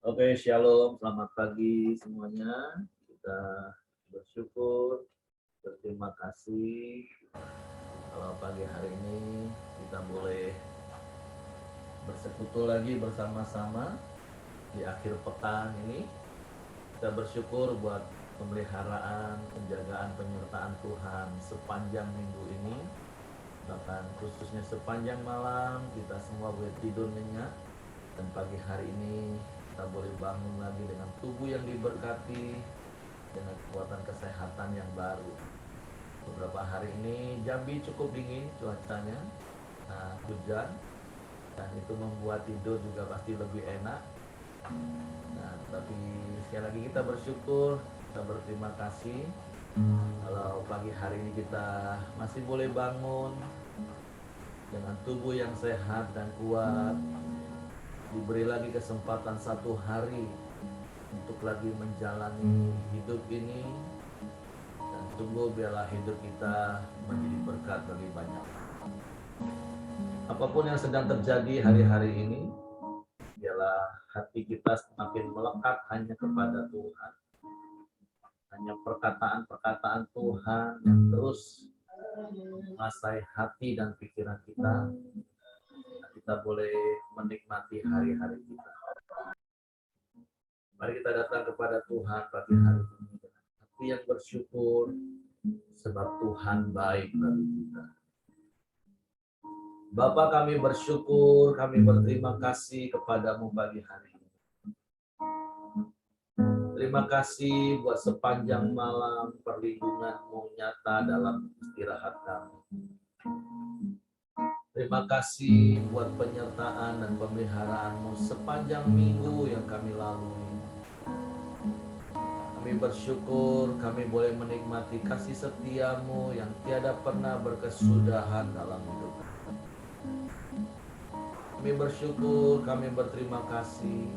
Oke, shalom, selamat pagi semuanya. Kita bersyukur, berterima kasih kalau pagi hari ini kita boleh bersekutu lagi bersama-sama di akhir pekan ini. Kita bersyukur buat pemeliharaan, penjagaan, penyertaan Tuhan sepanjang minggu ini. Bahkan khususnya sepanjang malam kita semua boleh tidur nyenyak. Dan pagi hari ini kita boleh bangun lagi dengan tubuh yang diberkati, dengan kekuatan kesehatan yang baru. Beberapa hari ini Jambi cukup dingin cuacanya, hujan, dan itu membuat tidur juga pasti lebih enak. Tapi sekali lagi kita bersyukur, kita berterima kasih kalau pagi hari ini kita masih boleh bangun dengan tubuh yang sehat dan kuat, diberi lagi kesempatan satu hari untuk lagi menjalani hidup ini, dan tunggu biarlah hidup kita menjadi berkat bagi banyak. Apapun yang sedang terjadi hari-hari ini, biarlah hati kita semakin melekat hanya kepada Tuhan. Hanya perkataan-perkataan Tuhan yang terus menguasai hati dan pikiran kita. Kita boleh menikmati hari-hari kita. Mari kita datang kepada Tuhan pagi hari ini dengan hati yang bersyukur, sebab Tuhan baik bagi kita. Bapa, kami bersyukur, kami berterima kasih kepadamu pagi hari ini. Terima kasih buat sepanjang malam perlindunganmu nyata dalam istirahat kami. Terima kasih buat penyertaan dan pemeliharaan-Mu sepanjang minggu yang kami lalui. Kami bersyukur kami boleh menikmati kasih setia-Mu yang tiada pernah berkesudahan dalam hidup kami. Kami bersyukur, kami berterima kasih,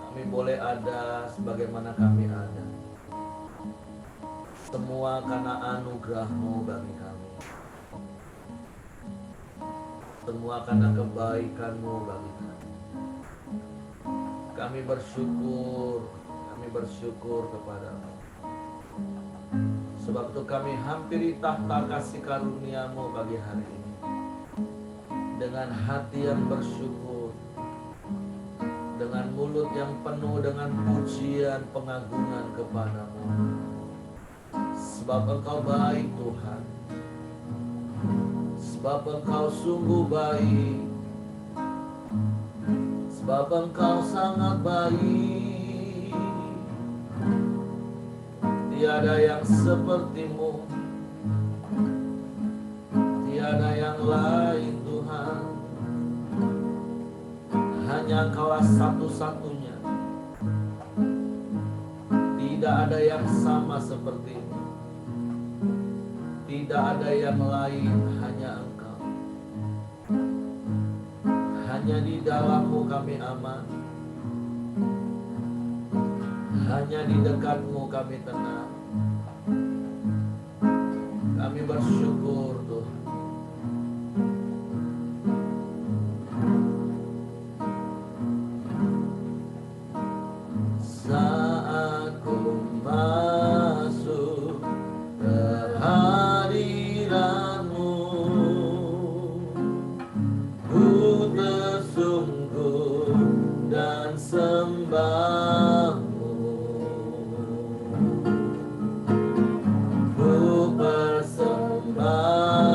kami boleh ada sebagaimana kami ada. Semua karena anugerah-Mu bagi kami. Semua karena kebaikan-Mu bagi kami. Kami bersyukur kepada-Mu. Sebab itu kami hampiri tahta kasih karunia-Mu bagi hari ini. Dengan hati yang bersyukur, dengan mulut yang penuh dengan pujian pengagungan kepada-Mu. Sebab Engkau baik Tuhan. Sebab Engkau sungguh baik, sebab Engkau sangat baik. Tiada yang seperti-Mu, tiada yang lain Tuhan. Hanya Engkaulah satu-satunya. Tidak ada yang sama seperti-Mu. Tidak ada yang lain, hanya Engkau. Hanya di dalam-Mu kami aman. Hanya di dekat-Mu kami tenang. Kami bersyukur Tuhan. Saat ku masuk kehadiran-Mu, ku tersungkur dan sembah-Mu. Ku persembahkan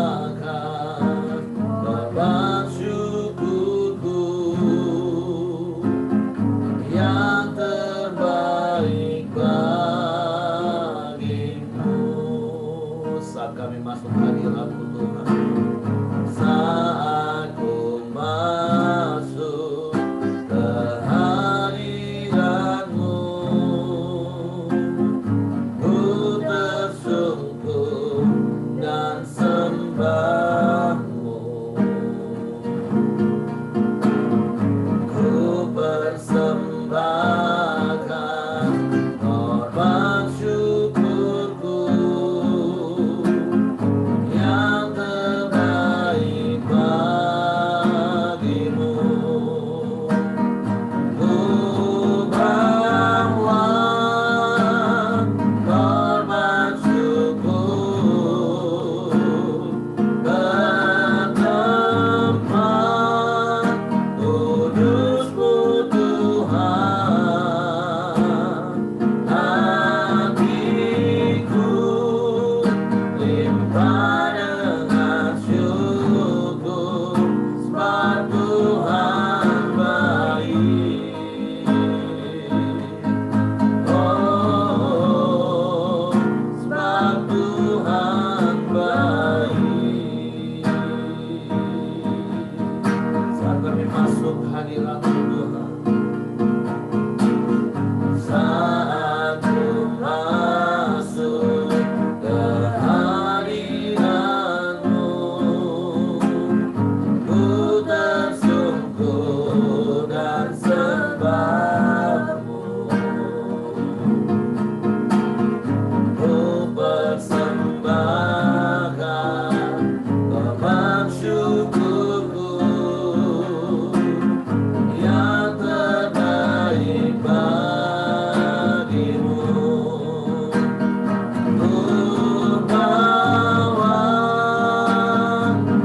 masuk hadirat Tuhan. Saat ku masuk ke hadirat-Mu, ku tersungkur dan sembah-Mu. Ku persembahkan korban syukurku yang terbaik bagimu. Ku bawa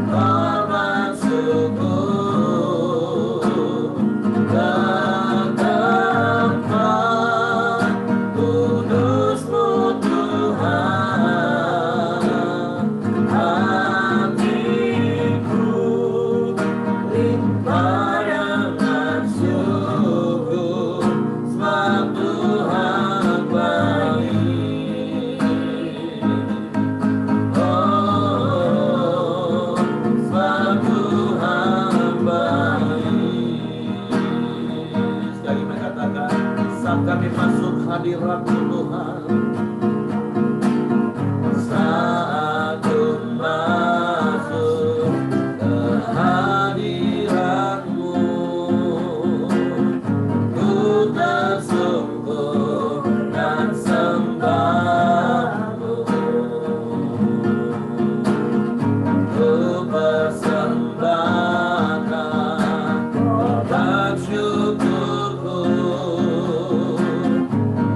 korban syukur ke tempat kudus-Mu Tuhan. Hatiku limpah dengan syukur, sebab Tuhan baik. Oh, sebab Tuhan baik. Sekali lagi katakan, saat kami masuk hadirat-Mu Tuhan. Saat ku masuk ke hadirat-Mu, ku tersungkur dan sembah-Mu. Ku persembahkan korban syukurku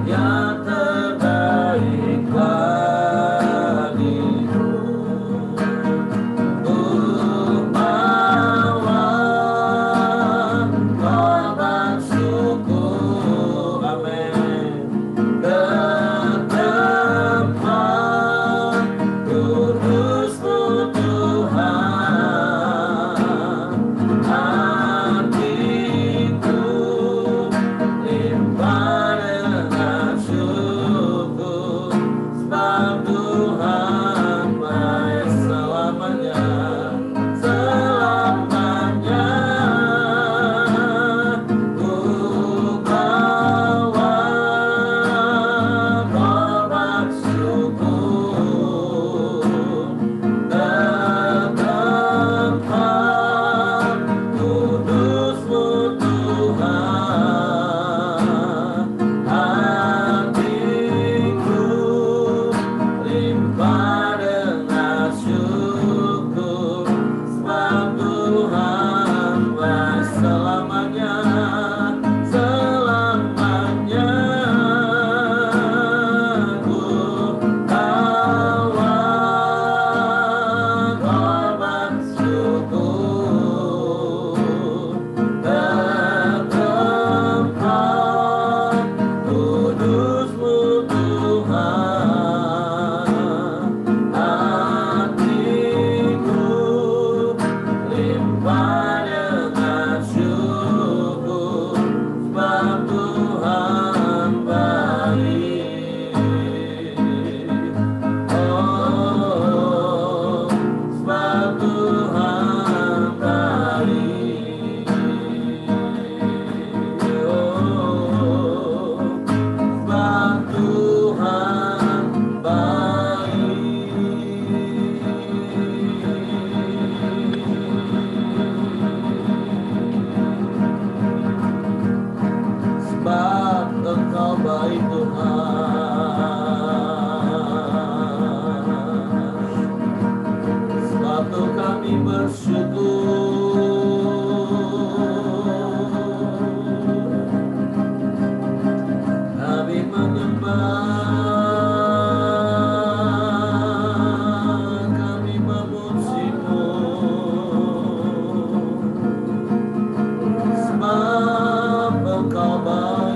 yang terbaik bagimu. Ku bawa korban syukur, amin, ke tempat kudus-Mu Tuhan. Hatiku limpah dengan syukur, sebab Tuhan baik selamanya, selamanya. Ku bawa korban syukur ke tempat kudus-Mu Tuhan. Hatiku limpah dengan syukur, sebab Tuhan baik selamanya, selamanya. Ku bawa korban syukur ke tempat kudus-Mu Tuhan. Hatiku limpah dengan syukur, sebab Tuhan baik. Oh, sebab Tuhan baik. Oh, sebab Tuhan baik. Sebab Engkau baik Tuhan, sebab itu kami bersyukur. Kami menyembah, kami memuji-Mu, sebab Engkau baik.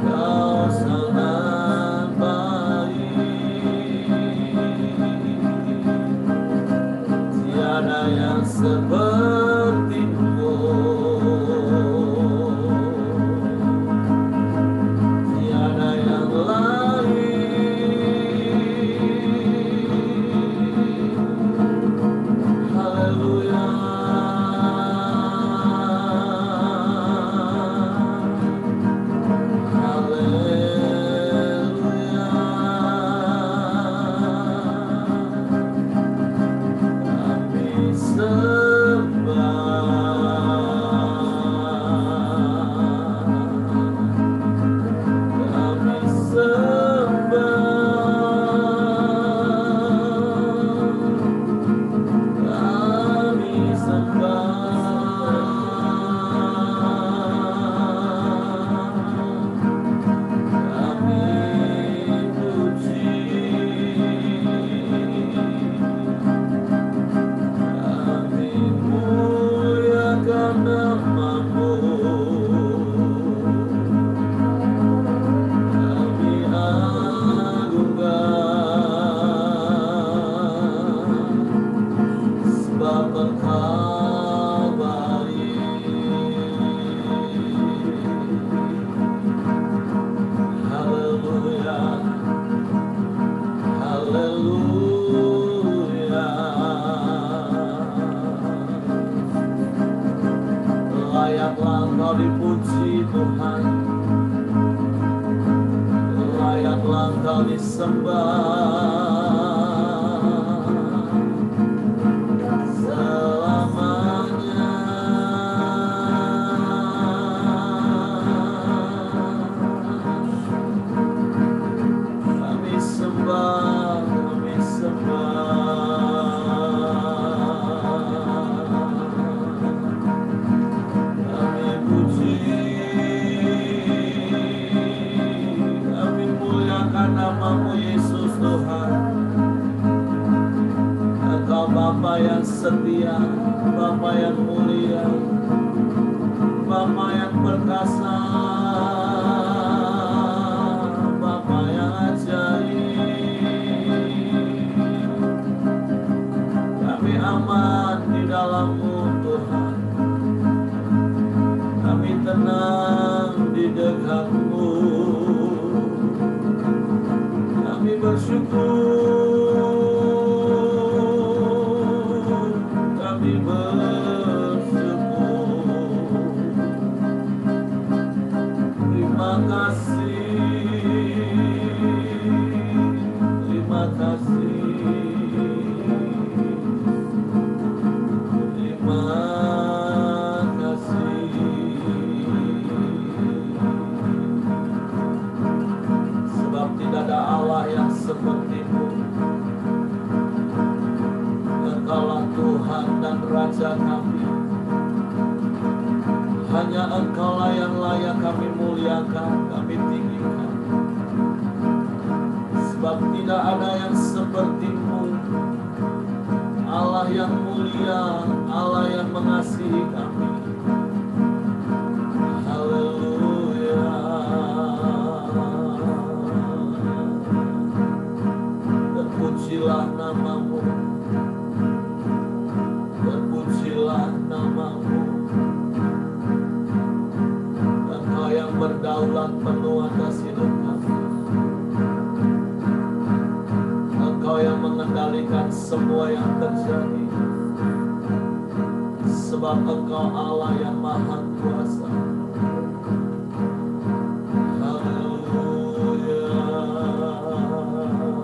Kau sangat baik. Tiada yang seperti-Mu, tiada yang lain. Tuhan, layaklah Engkau disembah selamanya. Kami sembah, kami puji, kami muliakan nama-Mu Yesus Tuhan. Engkau Bapa yang setia, Bapa yang mulia, Bapa yang perkasa, Bapa yang ajaib. Kami aman di dalam-Mu Tuhan, kami tenang di dekat-Mu, kami bersyukur, kami bersyukur. Terima kasih, terima kasih, terima kasih. Sebab tidak ada Allah yang seperti-Mu. Engkaulah Tuhan dan Raja kami. Hanya Engkaulah yang layak kami muliakan, kami tinggikan. Sebab tidak ada yang seperti-Mu, Allah yang mulia, Allah yang mengasihi kami. Haleluya. Terpujilah nama-Mu, terpujilah nama-Mu. Engkau yang berdaulat penuh atas hidup kami. Engkau yang mengendalikan semua yang terjadi. Sebab Engkau Allah yang maha kuasa. Haleluya. Haleluya.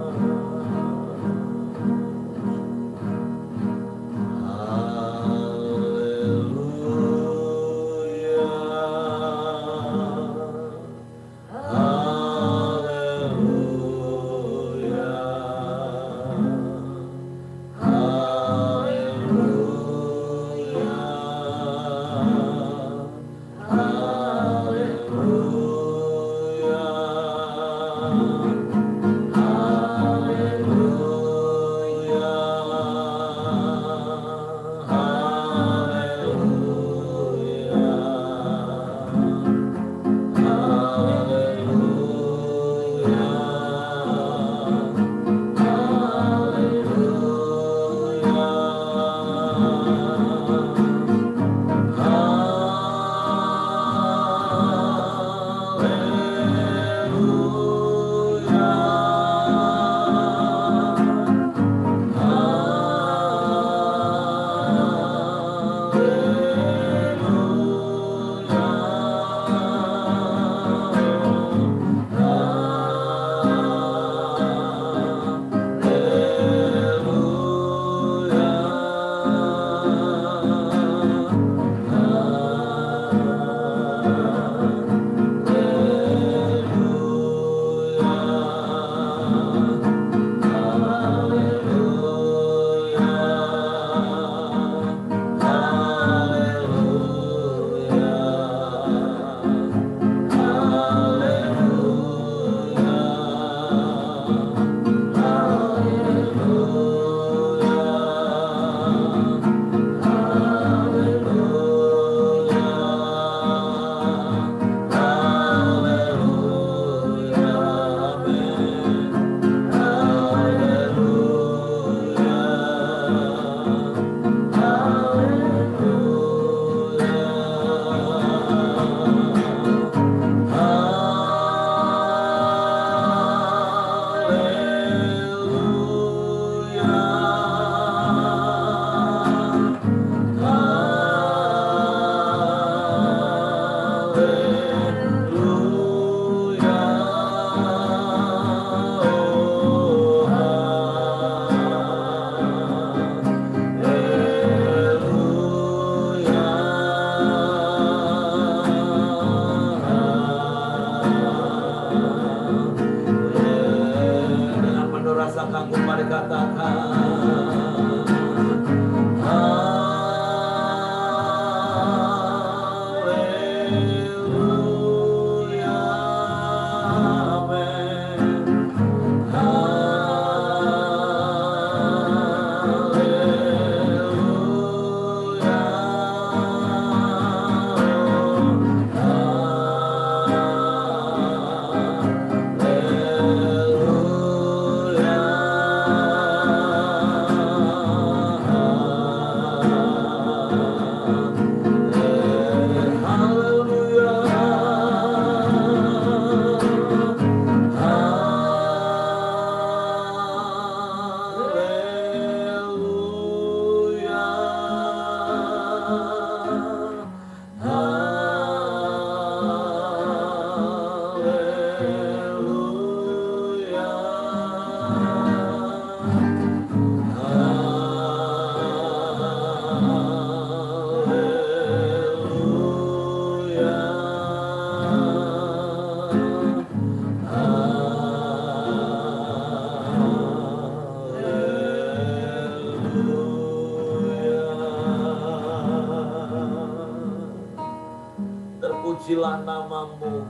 Terpujilah namamu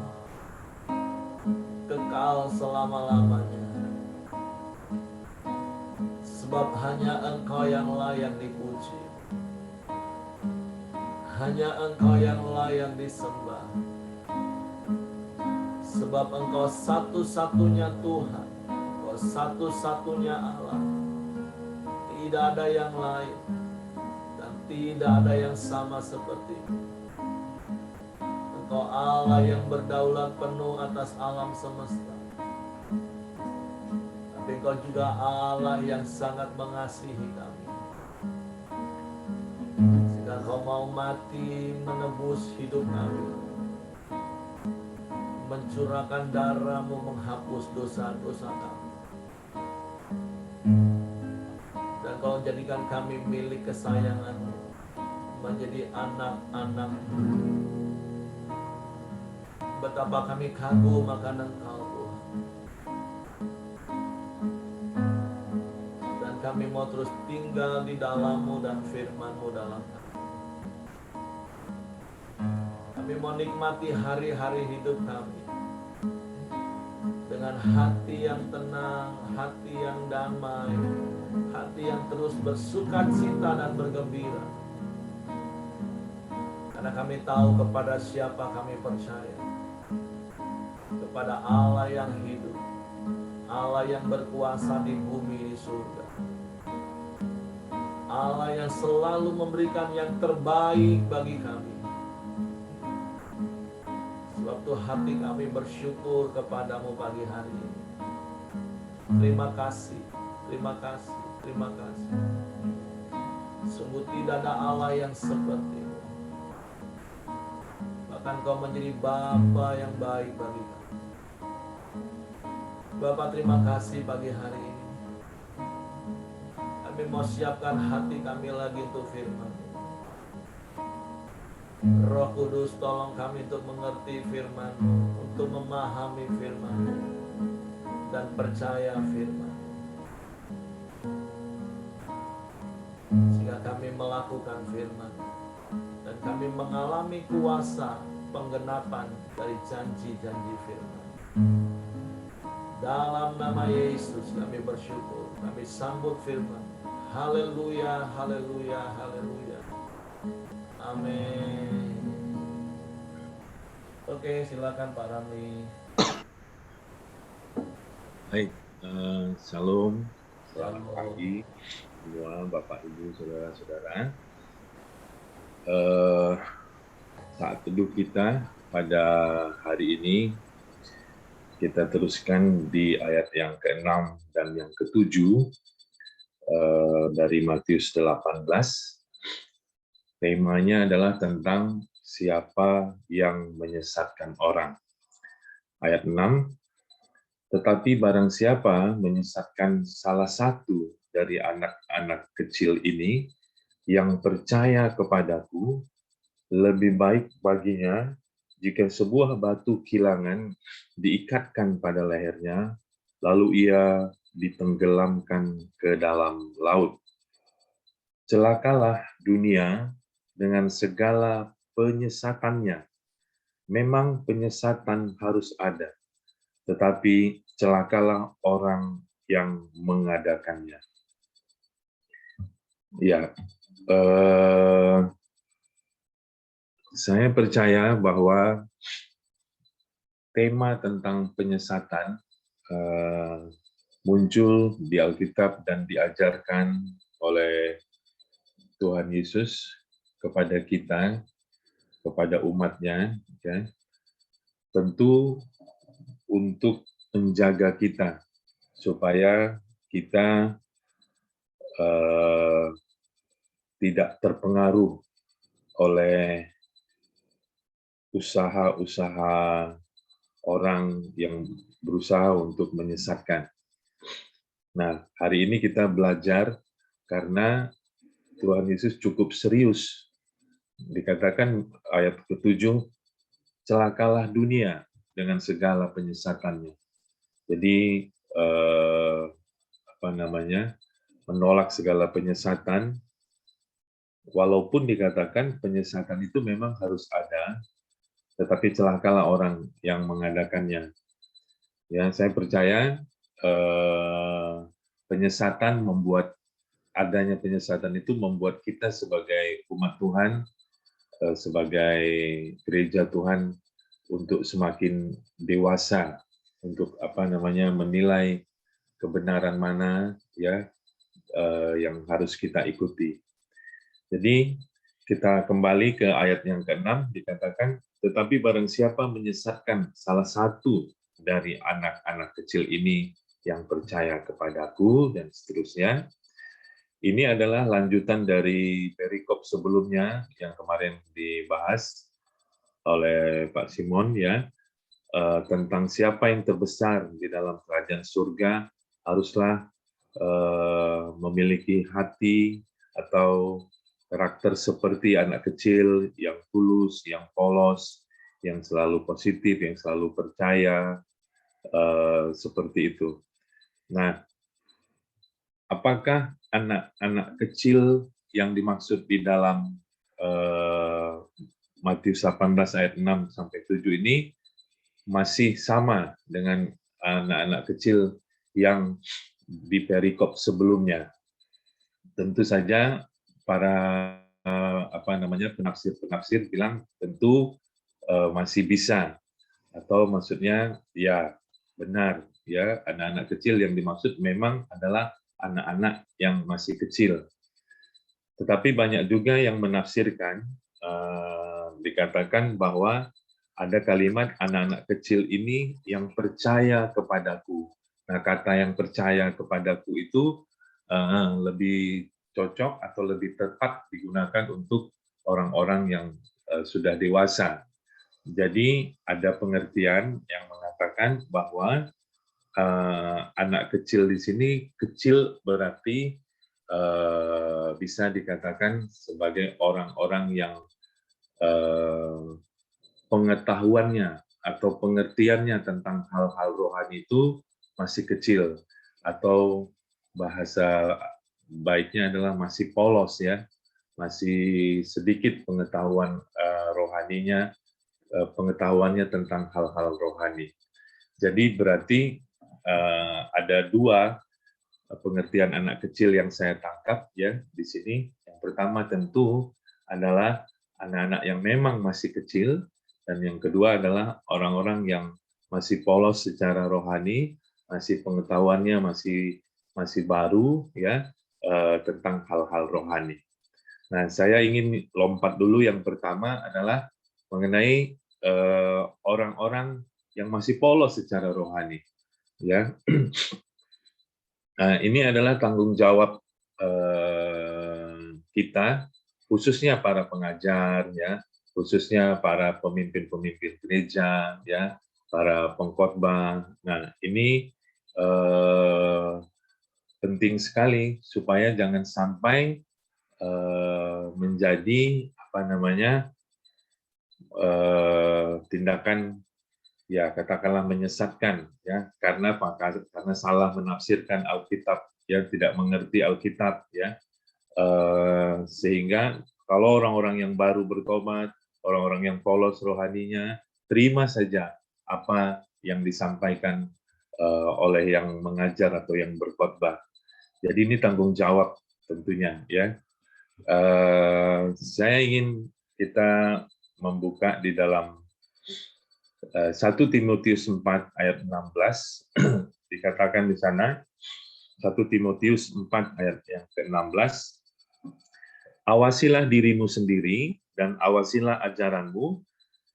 kekal selama-lamanya, sebab hanya Engkau yang layak dipuji, hanya Engkau yang layak disembah, sebab Engkau satu-satunya Tuhan, Engkau satu-satunya Allah, tidak ada yang lain dan tidak ada yang sama seperti-Mu. Engkau Allah yang berdaulat penuh atas alam semesta. Tapi Engkau juga Allah yang sangat mengasihi kami, sehingga Engkau mau mati menebus hidup kami, mencurahkan darah-Mu menghapus dosa-dosa kami, dan Engkau jadikan kami milik kesayangan-Mu, menjadi anak-anak-Mu. Betapa kami kagum akan Engkau, Tuhan. Dan kami mau terus tinggal di dalam-Mu dan firman-Mu dalam kami. Kami mau nikmati hari-hari hidup kami dengan hati yang tenang, hati yang damai, hati yang terus bersukacita dan bergembira. Karena kami tahu kepada siapa kami percaya. Kepada Allah yang hidup, Allah yang berkuasa di bumi di surga, Allah yang selalu memberikan yang terbaik bagi kami. Sebab itu hati kami bersyukur kepadamu pagi hari ini. Terima kasih, terima kasih, terima kasih. Sungguh tidak ada Allah yang seperti-Mu. Bahkan Kau menjadi Bapa yang baik bagi kami. Bapak, terima kasih pagi hari ini. Kami mau siapkan hati kami lagi untuk firman. Roh Kudus, tolong kami untuk mengerti firman, untuk memahami firman, dan percaya firman, sehingga kami melakukan firman, dan kami mengalami kuasa penggenapan dari janji-janji firman. Dalam nama Yesus kami bersyukur, kami sambut firman. Haleluya, haleluya, haleluya. Amin. Oke, silakan Pak Ramli. Baik, Shalom, selamat pagi semua Bapak Ibu Saudara-saudara. Saat teduh kita pada hari ini, kita teruskan di ayat yang ke-6 dan yang ke-7 dari Matius 18. Temanya adalah tentang siapa yang menyesatkan orang. Ayat 6, tetapi barang siapa menyesatkan salah satu dari anak-anak kecil ini yang percaya kepadaku, lebih baik baginya jika sebuah batu kilangan diikatkan pada lehernya, lalu ia ditenggelamkan ke dalam laut. Celakalah dunia dengan segala penyesatannya. Memang penyesatan harus ada, tetapi celakalah orang yang mengadakannya. Ya, saya percaya bahwa tema tentang penyesatan muncul di Alkitab dan diajarkan oleh Tuhan Yesus kepada kita, kepada umatnya, ya, tentu untuk menjaga kita supaya kita tidak terpengaruh oleh usaha-usaha orang yang berusaha untuk menyesatkan. Nah, hari ini kita belajar karena Tuhan Yesus cukup serius. Dikatakan ayat ke-7, celakalah dunia dengan segala penyesatannya. Jadi menolak segala penyesatan, walaupun dikatakan penyesatan itu memang harus ada, tetapi celakalah orang yang mengadakannya. Ya, saya percaya adanya penyesatan itu membuat kita sebagai umat Tuhan, sebagai gereja Tuhan untuk semakin dewasa untuk menilai kebenaran mana ya yang harus kita ikuti. Jadi kita kembali ke ayat yang ke-6, dikatakan, tetapi barang siapa menyesatkan salah satu dari anak-anak kecil ini yang percaya kepadaku, dan seterusnya. Ini adalah lanjutan dari perikop sebelumnya yang kemarin dibahas oleh Pak Simon, ya, tentang siapa yang terbesar di dalam kerajaan surga haruslah memiliki hati atau karakter seperti anak kecil yang tulus, yang polos, yang selalu positif, yang selalu percaya, seperti itu. Nah, apakah anak-anak kecil yang dimaksud di dalam Matius 18 ayat 6 sampai 7 ini masih sama dengan anak-anak kecil yang di perikop sebelumnya? Tentu saja para penafsir-penafsir bilang tentu masih bisa, atau maksudnya ya benar ya, anak-anak kecil yang dimaksud memang adalah anak-anak yang masih kecil. Tetapi banyak juga yang menafsirkan, dikatakan bahwa ada kalimat anak-anak kecil ini yang percaya kepadaku. Nah, kata yang percaya kepadaku itu lebih cocok atau lebih tepat digunakan untuk orang-orang yang sudah dewasa. Jadi ada pengertian yang mengatakan bahwa anak kecil di sini, kecil berarti bisa dikatakan sebagai orang-orang yang pengetahuannya atau pengertiannya tentang hal-hal rohani itu masih kecil, atau bahasa baiknya adalah masih polos, ya, masih sedikit pengetahuan rohaninya, pengetahuannya tentang hal-hal rohani. Jadi berarti ada dua pengertian anak kecil yang saya tangkap ya di sini. Yang pertama tentu adalah anak-anak yang memang masih kecil, dan yang kedua adalah orang-orang yang masih polos secara rohani, masih pengetahuannya masih baru ya tentang hal-hal rohani. Nah, saya ingin lompat dulu, yang pertama adalah mengenai orang-orang yang masih polos secara rohani, ya. Nah, ini adalah tanggung jawab kita, khususnya para pengajar, ya, khususnya para pemimpin-pemimpin gereja, ya, para pengkhotbah. Nah, ini penting sekali supaya jangan sampai menjadi tindakan ya katakanlah menyesatkan, ya karena apa? Karena salah menafsirkan Alkitab, ya tidak mengerti Alkitab, ya. Sehingga kalau orang-orang yang baru bertobat, orang-orang yang polos rohaninya, terima saja apa yang disampaikan oleh yang mengajar atau yang berkhotbah. Jadi ini tanggung jawab tentunya, ya. Saya ingin kita membuka di dalam 1 Timotius 4 ayat 16, dikatakan di sana, 1 Timotius 4 ayat yang ke-16, awasilah dirimu sendiri dan awasilah ajaranmu,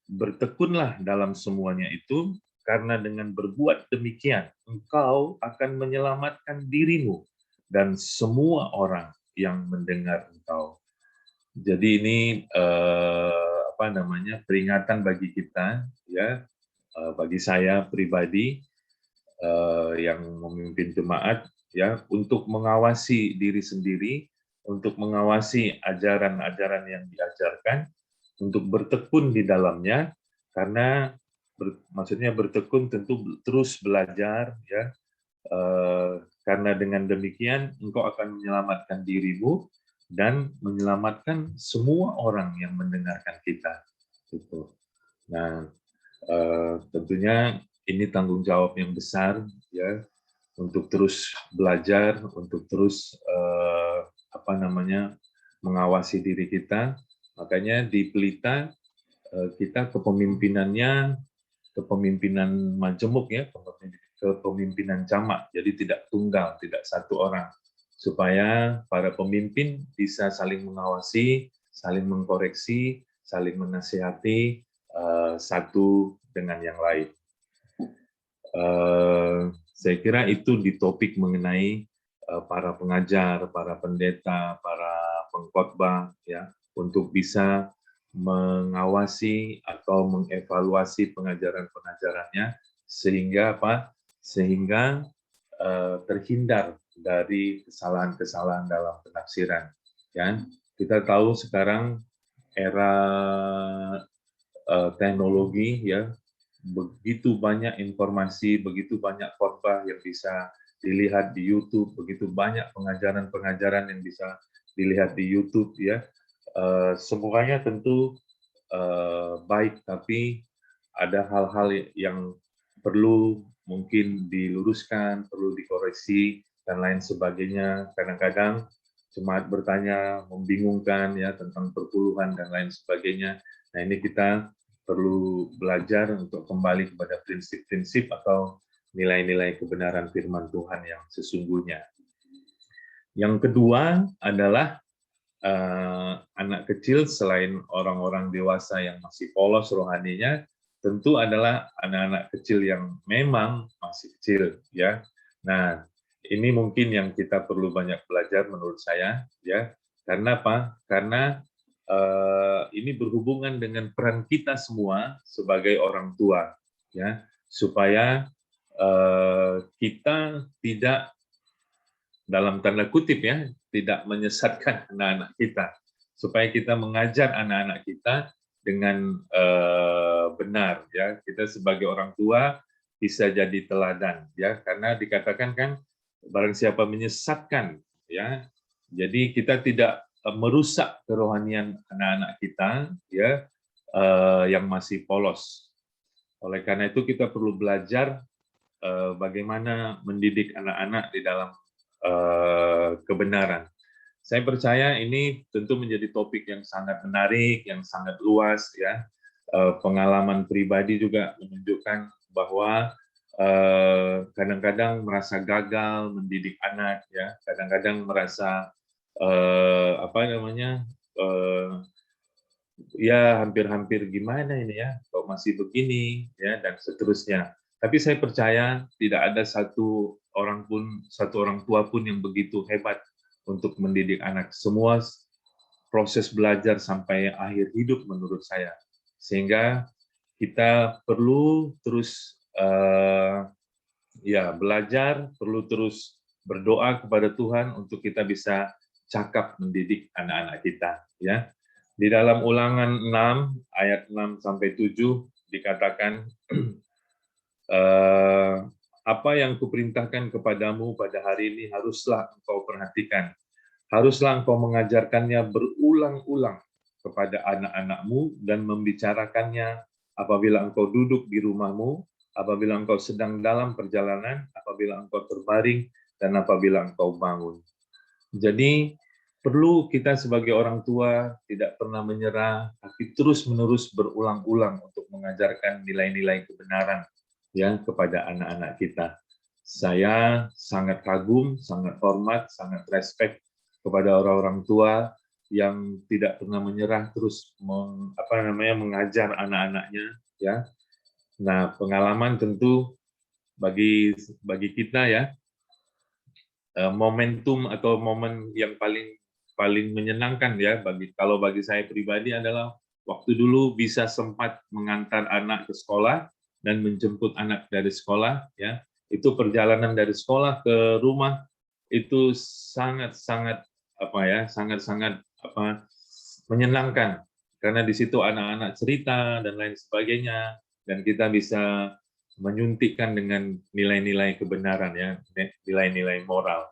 bertekunlah dalam semuanya itu, karena dengan berbuat demikian, engkau akan menyelamatkan dirimu dan semua orang yang mendengar engkau. Jadi ini peringatan bagi kita, ya, bagi saya pribadi yang memimpin jemaat, ya, untuk mengawasi diri sendiri, untuk mengawasi ajaran-ajaran yang diajarkan, untuk bertekun di dalamnya, karena maksudnya bertekun tentu terus belajar, ya, karena dengan demikian engkau akan menyelamatkan dirimu dan menyelamatkan semua orang yang mendengarkan kita. Gitu. Nah, tentunya ini tanggung jawab yang besar, ya, untuk terus belajar, untuk terus mengawasi diri kita. Makanya di Pelita kita kepemimpinan majemuk, ya, kepemimpinan jamak, jadi tidak tunggal, tidak satu orang, supaya para pemimpin bisa saling mengawasi, saling mengkoreksi, saling menasihati satu dengan yang lain. Saya kira itu di topik mengenai para pengajar, para pendeta, para pengkhotbah, ya, untuk bisa mengawasi atau mengevaluasi pengajaran-pengajarannya sehingga apa? Sehingga terhindar dari kesalahan-kesalahan dalam penafsiran. Ya, kita tahu sekarang era teknologi, ya, begitu banyak informasi, begitu banyak khotbah yang bisa dilihat di YouTube, begitu banyak pengajaran-pengajaran yang bisa dilihat di YouTube, ya. Semuanya tentu baik, tapi ada hal-hal yang perlu mungkin diluruskan, perlu dikoreksi dan lain sebagainya. Kadang-kadang jemaat bertanya membingungkan, ya, tentang perpuluhan dan lain sebagainya. Nah, ini kita perlu belajar untuk kembali kepada prinsip-prinsip atau nilai-nilai kebenaran firman Tuhan yang sesungguhnya. Yang kedua adalah anak kecil selain orang-orang dewasa yang masih polos rohaninya, tentu adalah anak-anak kecil yang memang masih kecil, ya. Nah, ini mungkin yang kita perlu banyak belajar menurut saya, ya. Karena apa? Karena ini berhubungan dengan peran kita semua sebagai orang tua, ya, supaya kita tidak, dalam tanda kutip, ya, tidak menyesatkan anak-anak kita, supaya kita mengajar anak-anak kita dengan benar, ya. Kita sebagai orang tua bisa jadi teladan, ya, karena dikatakan kan barang siapa menyesatkan, ya, jadi kita tidak merusak kerohanian anak-anak kita, ya, yang masih polos. Oleh karena itu kita perlu belajar bagaimana mendidik anak-anak di dalam kebenaran. Saya percaya ini tentu menjadi topik yang sangat menarik, yang sangat luas, ya. Pengalaman pribadi juga menunjukkan bahwa kadang-kadang merasa gagal mendidik anak, ya. Kadang-kadang merasa ya hampir-hampir gimana ini, ya, kok masih begini, ya, dan seterusnya. Tapi saya percaya tidak ada satu orang tua pun yang begitu hebat untuk mendidik anak. Semua proses belajar sampai akhir hidup menurut saya. Sehingga kita perlu terus belajar, perlu terus berdoa kepada Tuhan untuk kita bisa cakap mendidik anak-anak kita, ya. Di dalam Ulangan 6 ayat 6 sampai 7 dikatakan eh, apa yang kuperintahkan kepadamu pada hari ini haruslah engkau perhatikan. Haruslah engkau mengajarkannya berulang-ulang kepada anak-anakmu dan membicarakannya apabila engkau duduk di rumahmu, apabila engkau sedang dalam perjalanan, apabila engkau terbaring, dan apabila engkau bangun. Jadi perlu kita sebagai orang tua tidak pernah menyerah, tapi terus-menerus berulang-ulang untuk mengajarkan nilai-nilai kebenaran ya kepada anak-anak kita. Saya sangat kagum, sangat hormat, sangat respect kepada orang-orang tua yang tidak pernah menyerah terus mengajar anak-anaknya ya. Nah, pengalaman tentu bagi kita ya, momentum atau momen yang paling paling menyenangkan ya bagi saya pribadi adalah waktu dulu bisa sempat mengantar anak ke sekolah dan menjemput anak dari sekolah ya. Itu perjalanan dari sekolah ke rumah itu sangat-sangat sangat-sangat menyenangkan karena di situ anak-anak cerita dan lain sebagainya dan kita bisa menyuntikkan dengan nilai-nilai kebenaran ya, nilai-nilai moral.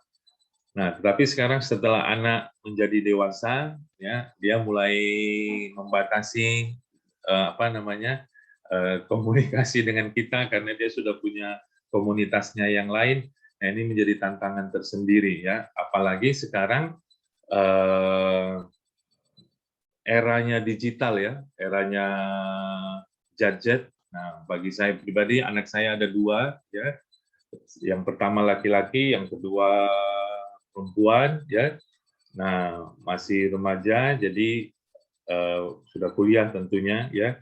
Nah, tetapi sekarang setelah anak menjadi dewasa, ya, dia mulai membatasi komunikasi dengan kita karena dia sudah punya komunitasnya yang lain. Nah, ini menjadi tantangan tersendiri ya. Apalagi sekarang eh, eranya digital ya, eranya gadget. Nah, bagi saya pribadi, anak saya ada 2, ya. Yang pertama laki-laki, yang kedua perempuan, ya. Nah, masih remaja, jadi sudah kuliah tentunya, ya.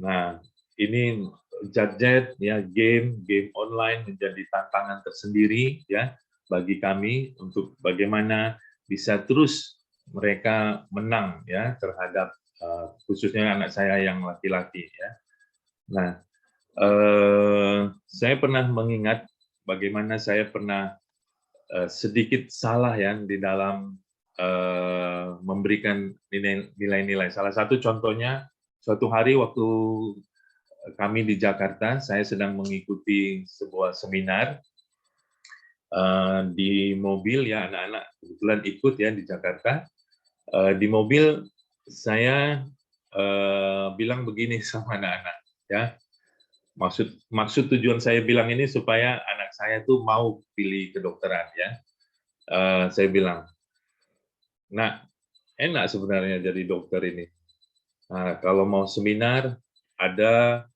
Nah, ini gadget, ya, game online menjadi tantangan tersendiri, ya, bagi kami untuk bagaimana bisa terus mereka menang, ya, terhadap khususnya anak saya yang laki-laki, ya. Nah, saya pernah mengingat bagaimana saya pernah sedikit salah ya di dalam memberikan nilai-nilai. Salah satu contohnya, suatu hari waktu kami di Jakarta, saya sedang mengikuti sebuah seminar di mobil ya, anak-anak kebetulan ikut ya di Jakarta. Di mobil saya bilang begini sama anak-anak ya, maksud tujuan saya bilang ini supaya anak saya tuh mau pilih kedokteran ya. Saya bilang, nah enak sebenarnya jadi dokter ini. Nah, kalau mau seminar ada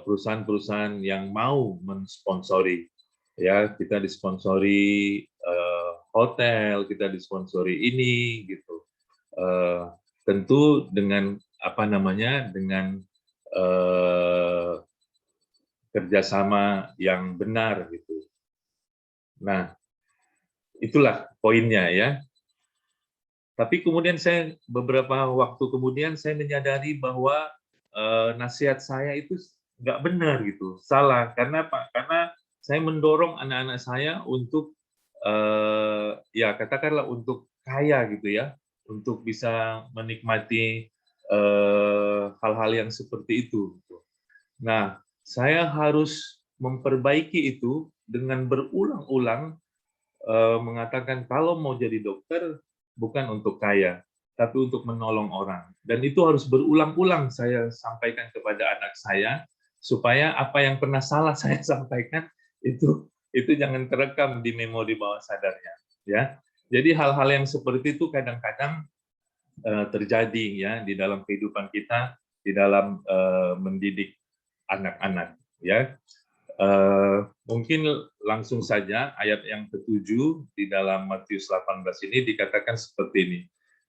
perusahaan-perusahaan yang mau mensponsori ya, kita disponsori hotel, kita disponsori ini gitu. Tentu dengan dengan kerjasama yang benar gitu. Nah, itulah poinnya ya. Tapi kemudian beberapa waktu kemudian saya menyadari bahwa nasihat saya itu nggak benar gitu, salah. Karena apa? Karena saya mendorong anak-anak saya untuk ya katakanlah untuk kaya gitu ya, untuk bisa menikmati hal-hal yang seperti itu. Nah, saya harus memperbaiki itu dengan berulang-ulang mengatakan kalau mau jadi dokter bukan untuk kaya, tapi untuk menolong orang. Dan itu harus berulang-ulang saya sampaikan kepada anak saya supaya apa yang pernah salah saya sampaikan itu jangan terekam di memori bawah sadarnya, ya. Jadi hal-hal yang seperti itu kadang-kadang terjadi ya di dalam kehidupan kita, di dalam mendidik anak-anak, ya. Mungkin langsung saja ayat yang ke-7 di dalam Matius 18 ini dikatakan seperti ini.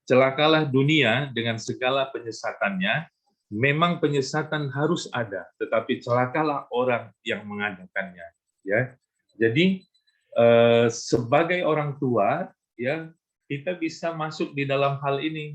Celakalah dunia dengan segala penyesatannya, memang penyesatan harus ada, tetapi celakalah orang yang mengadakannya. Ya, jadi sebagai orang tua, ya kita bisa masuk di dalam hal ini.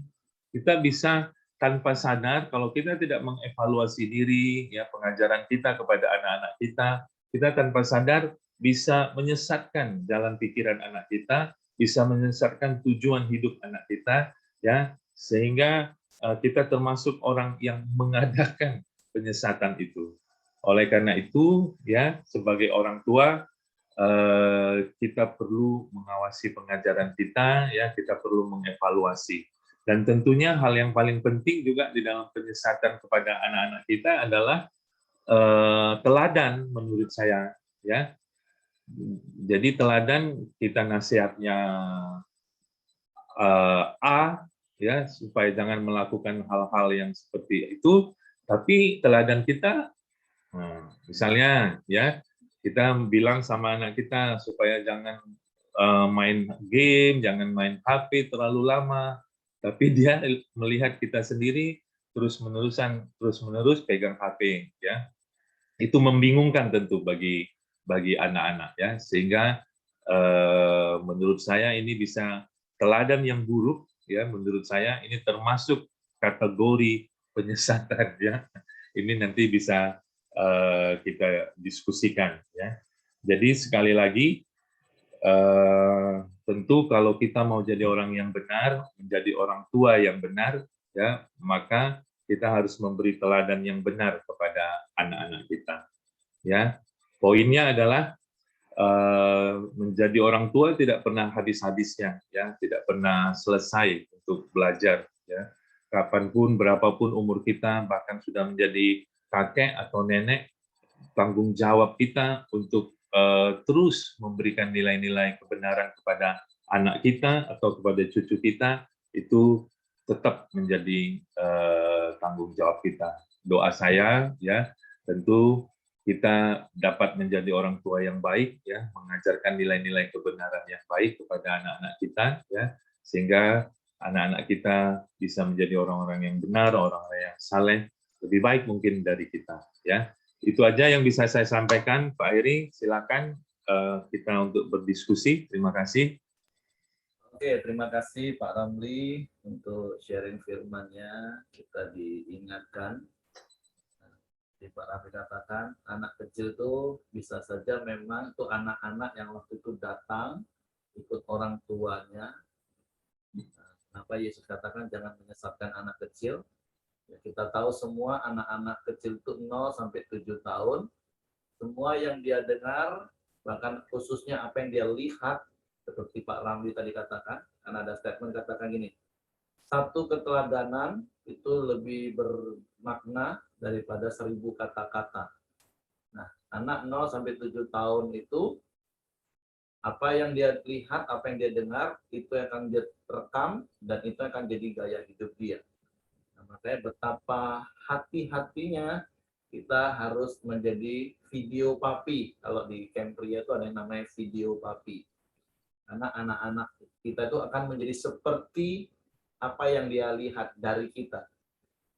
Kita bisa tanpa sadar kalau kita tidak mengevaluasi diri ya pengajaran kita kepada anak-anak kita tanpa sadar bisa menyesatkan jalan pikiran anak kita, bisa menyesatkan tujuan hidup anak kita ya sehingga kita termasuk orang yang mengadakan penyesatan itu. Oleh karena itu, ya sebagai orang tua kita perlu mengawasi pengajaran kita, ya kita perlu mengevaluasi. Dan tentunya hal yang paling penting juga di dalam penyesatan kepada anak-anak kita adalah teladan menurut saya, ya. Jadi teladan kita nasihatnya A, ya supaya jangan melakukan hal-hal yang seperti itu, tapi teladan kita, misalnya ya kita bilang sama anak kita supaya jangan main game, jangan main HP terlalu lama, tapi dia melihat kita sendiri terus-menerus pegang HP, ya. Itu membingungkan tentu bagi anak-anak, ya, sehingga menurut saya ini bisa teladan yang buruk, ya, menurut saya ini termasuk kategori penyesatan, ya. Ini nanti bisa kita diskusikan, ya. Jadi sekali lagi tentu kalau kita mau jadi orang yang benar, menjadi orang tua yang benar, ya, maka kita harus memberi teladan yang benar kepada anak-anak kita. Ya, poinnya adalah menjadi orang tua tidak pernah habis-habisnya, ya, tidak pernah selesai untuk belajar, ya. Kapanpun, berapapun umur kita, bahkan sudah menjadi kakek atau nenek, tanggung jawab kita untuk terus memberikan nilai-nilai kebenaran kepada anak kita atau kepada cucu kita itu tetap menjadi tanggung jawab kita. Doa saya, ya, tentu kita dapat menjadi orang tua yang baik, ya, mengajarkan nilai-nilai kebenaran yang baik kepada anak-anak kita, ya, sehingga anak-anak kita bisa menjadi orang-orang yang benar, orang-orang yang saleh, lebih baik mungkin dari kita, ya. Itu aja yang bisa saya sampaikan, Pak Eri. Silakan kita untuk berdiskusi. Terima kasih. Oke, terima kasih Pak Ramli untuk sharing firman-Nya. Kita diingatkan, di Pak Ramli katakan, anak kecil itu bisa saja memang itu anak-anak yang waktu itu datang ikut orang tuanya. Kenapa Yesus katakan jangan menyesatkan anak kecil? Ya, kita tahu semua anak-anak kecil itu 0 sampai 7 tahun, semua yang dia dengar, bahkan khususnya apa yang dia lihat, seperti Pak Ramli tadi katakan, karena ada statement katakan gini, satu keteladanan itu lebih bermakna daripada 1000 kata-kata. Nah, anak 0 sampai 7 tahun itu, apa yang dia lihat, apa yang dia dengar, itu akan dia rekam, dan itu akan jadi gaya hidup dia. Nah, makanya betapa hati-hatinya kita harus menjadi video papi. Kalau di camp pria itu ada yang namanya video papi. Karena anak-anak kita itu akan menjadi seperti apa yang dia lihat dari kita.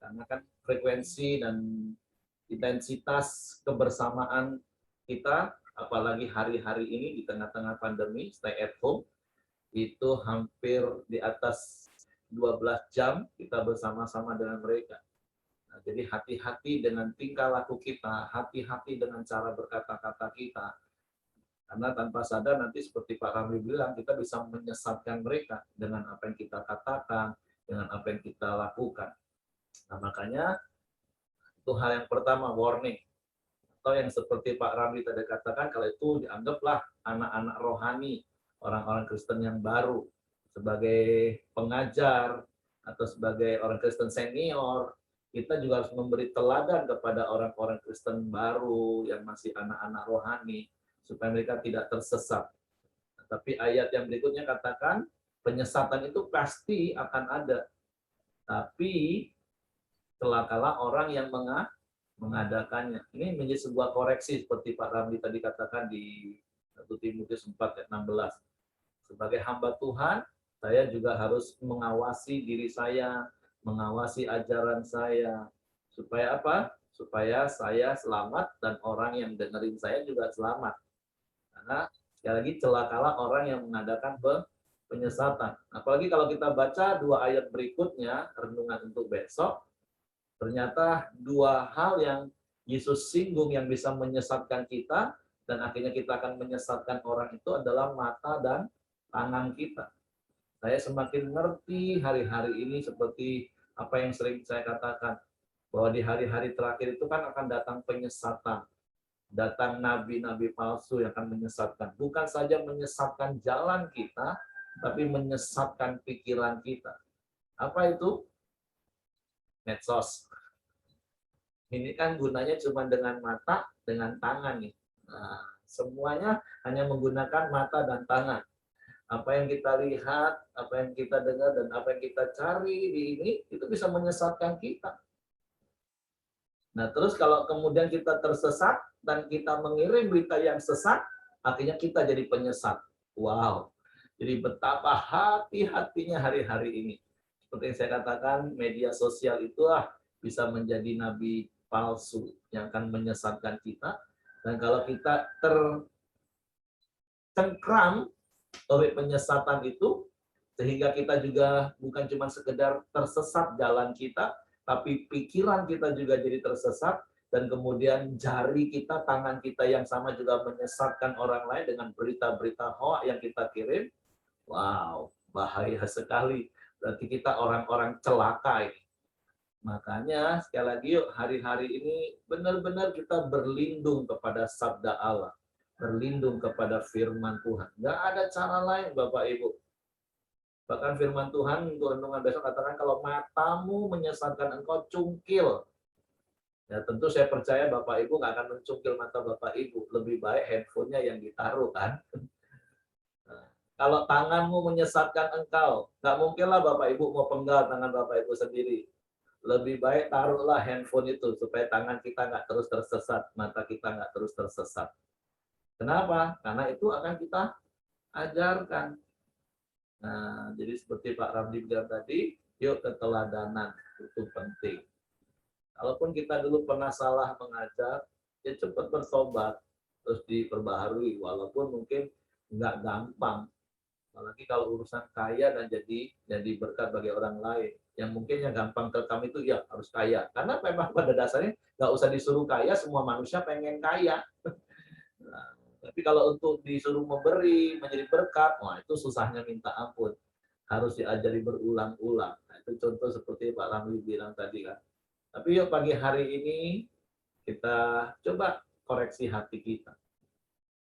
Karena kan frekuensi dan intensitas kebersamaan kita, apalagi hari-hari ini di tengah-tengah pandemi, stay at home, itu hampir di atas 12 jam kita bersama-sama dengan mereka. Nah, jadi hati-hati dengan tingkah laku kita, hati-hati dengan cara berkata-kata kita. Karena tanpa sadar nanti seperti Pak Ramli bilang, kita bisa menyesatkan mereka dengan apa yang kita katakan, dengan apa yang kita lakukan. Nah, makanya itu hal yang pertama, warning. Atau yang seperti Pak Ramli tadi katakan, kalau itu dianggaplah anak-anak rohani, orang-orang Kristen yang baru, sebagai pengajar atau sebagai orang Kristen senior, kita juga harus memberi teladan kepada orang-orang Kristen baru yang masih anak-anak rohani supaya mereka tidak tersesat. Tapi ayat yang berikutnya katakan penyesatan itu pasti akan ada. Tapi celakalah orang yang mengadakannya. Ini menjadi sebuah koreksi seperti Pak Ramli tadi katakan di 1 Timotius 4 ayat 16. Sebagai hamba Tuhan, saya juga harus mengawasi diri saya, mengawasi ajaran saya. Supaya apa? Supaya saya selamat dan orang yang dengerin saya juga selamat. Karena sekali lagi celakalah orang yang mengadakan penyesatan. Apalagi kalau kita baca 2 ayat berikutnya, renungan untuk besok, ternyata 2 hal yang Yesus singgung yang bisa menyesatkan kita, dan akhirnya kita akan menyesatkan orang itu adalah mata dan tangan kita. Saya semakin ngerti hari-hari ini seperti apa yang sering saya katakan. bahwa di hari-hari terakhir itu kan akan datang penyesatan, datang nabi-nabi palsu yang akan menyesatkan. Bukan saja menyesatkan jalan kita, tapi menyesatkan pikiran kita. Apa itu? Medsos. Ini kan gunanya cuma dengan mata, dengan tangan nih. Nah, semuanya hanya menggunakan mata dan tangan. Apa yang kita lihat, apa yang kita dengar, dan apa yang kita cari di ini, itu bisa menyesatkan kita. Nah, terus kalau kemudian kita tersesat dan kita mengirim berita yang sesat, akhirnya kita jadi penyesat. Wow. Jadi betapa hati-hatinya hari-hari ini. Seperti yang saya katakan, media sosial itulah bisa menjadi nabi palsu yang akan menyesatkan kita. Dan kalau kita tercengkram oleh penyesatan itu, sehingga kita juga bukan cuma sekedar tersesat jalan kita, tapi pikiran kita juga jadi tersesat, dan kemudian jari kita, tangan kita yang sama juga menyesatkan orang lain dengan berita-berita hoax yang kita kirim. Wow, bahaya sekali. Berarti kita orang-orang celaka ini. Makanya sekali lagi yuk, hari-hari ini benar-benar kita berlindung kepada sabda Allah, berlindung kepada firman Tuhan. Nggak ada cara lain, Bapak Ibu. Bahkan firman Tuhan untuk renungan besok katakan, kalau matamu menyesatkan engkau, cungkil. Ya tentu saya percaya Bapak Ibu nggak akan mencungkil mata Bapak Ibu. Lebih baik handphonenya yang ditaruh kan. Nah, kalau tanganmu menyesatkan engkau, nggak mungkinlah Bapak Ibu mau penggal tangan Bapak Ibu sendiri. Lebih baik taruhlah handphone itu supaya tangan kita nggak terus tersesat, mata kita nggak terus tersesat. Kenapa? Karena itu akan kita ajarkan. Nah, jadi seperti Pak Ramli bilang tadi, yuk keteladanan itu penting. Kalaupun kita dulu pernah salah mengajar, ya cepat bertobat, terus diperbaharui, walaupun mungkin nggak gampang. Apalagi kalau urusan kaya dan jadi berkat bagi orang lain. Yang mungkin yang gampang ke kami itu ya harus kaya. Karena memang pada dasarnya nggak usah disuruh kaya, semua manusia pengen kaya. Nah, tapi kalau untuk disuruh memberi, menjadi berkat, wah itu susahnya minta ampun. Harus diajari berulang-ulang. Nah, itu contoh seperti Pak Ramli bilang tadi kan. Tapi yuk pagi hari ini kita coba koreksi hati kita.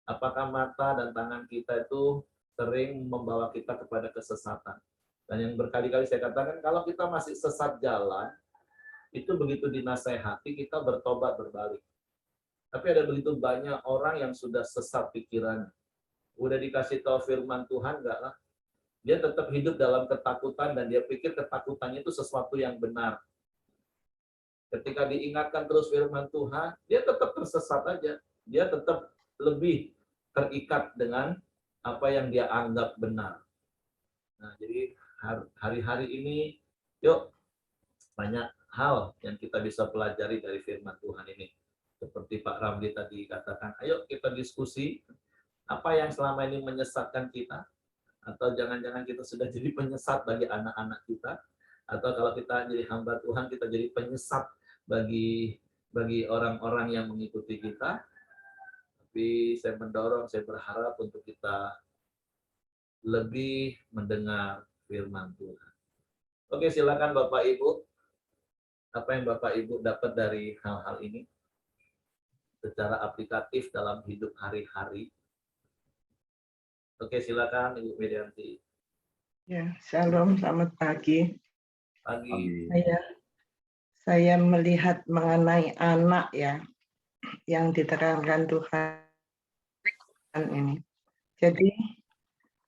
Apakah mata dan tangan kita itu sering membawa kita kepada kesesatan? Dan yang berkali-kali saya katakan, kalau kita masih sesat jalan, itu begitu dinasehati, kita bertobat berbalik. Tapi ada begitu banyak orang yang sudah sesat pikirannya. Udah dikasih tahu firman Tuhan, enggak lah. Dia tetap hidup dalam ketakutan dan dia pikir ketakutannya itu sesuatu yang benar. Ketika diingatkan terus firman Tuhan, dia tetap tersesat aja. Dia tetap lebih terikat dengan apa yang dia anggap benar. Nah, jadi hari-hari ini, yuk banyak hal yang kita bisa pelajari dari firman Tuhan ini. Seperti Pak Ramli tadi katakan, ayo kita diskusi apa yang selama ini menyesatkan kita, atau jangan-jangan kita sudah jadi penyesat bagi anak-anak kita, atau kalau kita jadi hamba Tuhan, kita jadi penyesat bagi orang-orang yang mengikuti kita. Tapi saya mendorong, saya berharap untuk kita lebih mendengar firman Tuhan. Oke, silakan Bapak Ibu. Apa yang Bapak Ibu dapat dari hal-hal ini secara aplikatif dalam hidup hari-hari? Oke, silakan Ibu Medianti. Ya, shalom, selamat pagi. Pagi. Saya melihat mengenai anak ya, yang diterangkan Tuhan ini. Jadi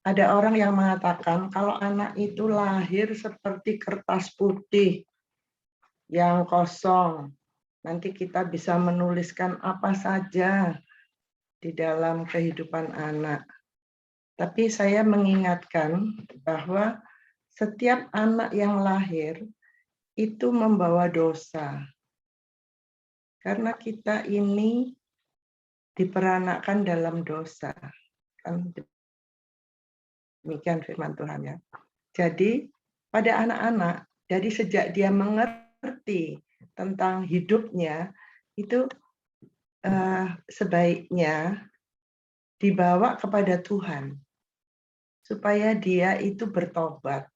ada orang yang mengatakan kalau anak itu lahir seperti kertas putih yang kosong, nanti kita bisa menuliskan apa saja di dalam kehidupan anak. Tapi saya mengingatkan bahwa setiap anak yang lahir itu membawa dosa. Karena kita ini diperanakkan dalam dosa. Kan demikian firman Tuhan ya. Jadi pada anak-anak, dari sejak dia mengerti tentang hidupnya, itu sebaiknya dibawa kepada Tuhan. Supaya dia itu bertobat.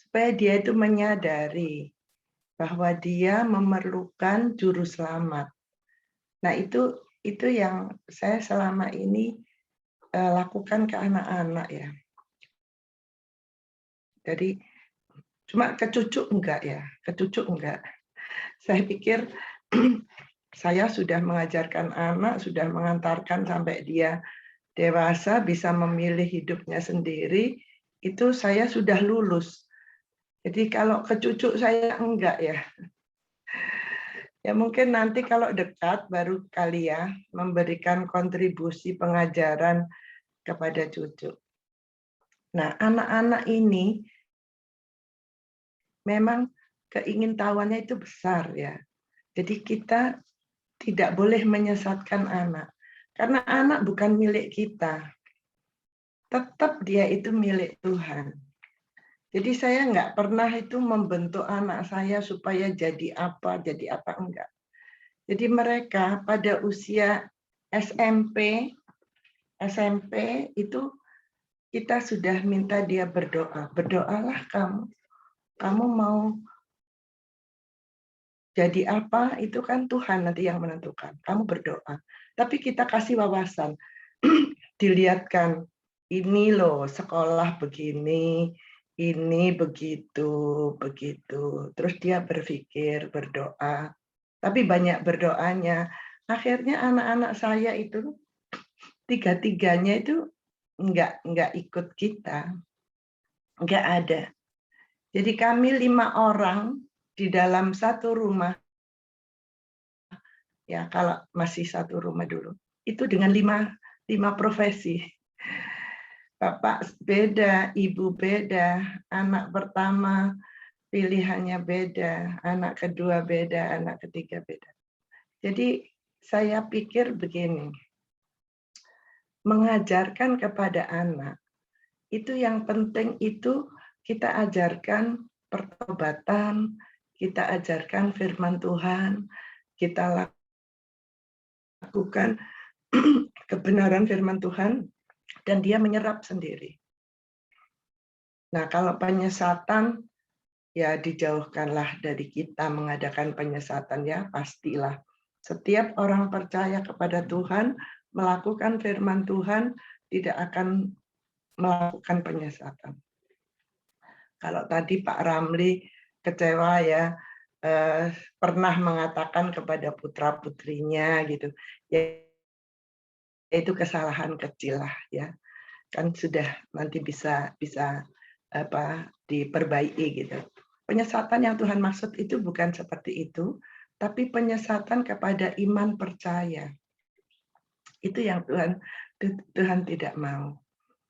Supaya dia itu menyadari bahwa dia memerlukan juru selamat. Nah, itu yang saya selama ini lakukan ke anak-anak ya. Jadi cuma ke cucu enggak ya, ke cucu enggak. Saya pikir saya sudah mengajarkan anak, sudah mengantarkan sampai dia dewasa, bisa memilih hidupnya sendiri, itu saya sudah lulus. Jadi kalau ke cucu saya enggak ya. Ya mungkin nanti kalau dekat baru kali ya memberikan kontribusi pengajaran kepada cucu. Nah, anak-anak ini memang keingintahuannya itu besar ya. Jadi kita tidak boleh menyesatkan anak. Karena anak bukan milik kita. Tetap dia itu milik Tuhan. Jadi saya nggak pernah itu membentuk anak saya supaya jadi apa enggak. Jadi mereka pada usia SMP itu kita sudah minta dia berdoa. Berdoalah kamu. Kamu mau jadi apa, itu kan Tuhan nanti yang menentukan. Kamu berdoa. Tapi kita kasih wawasan. Dilihatkan, ini loh sekolah begini, ini begitu, begitu. Terus dia berpikir, berdoa. Tapi banyak berdoanya. Akhirnya anak-anak saya itu, tiga-tiganya itu enggak ikut kita. Enggak ada. Jadi kami 5 orang di dalam satu rumah, ya kalau masih satu rumah dulu, itu dengan 5 profesi. Bapak beda, ibu beda, anak pertama pilihannya beda, anak kedua beda, anak ketiga beda. Jadi saya pikir begini, mengajarkan kepada anak, itu yang penting itu kita ajarkan pertobatan, kita ajarkan firman Tuhan, kita lakukan kebenaran firman Tuhan, dan dia menyerap sendiri. Nah, kalau penyesatan, ya dijauhkanlah dari kita mengadakan penyesatan ya, pastilah. Setiap orang percaya kepada Tuhan, melakukan firman Tuhan, tidak akan melakukan penyesatan. Kalau tadi Pak Ramli kecewa ya, pernah mengatakan kepada putra-putrinya gitu, ya itu kesalahan kecil lah ya, kan sudah nanti bisa diperbaiki gitu. Penyesatan yang Tuhan maksud itu bukan seperti itu, tapi penyesatan kepada iman percaya. Itu yang Tuhan tidak mau.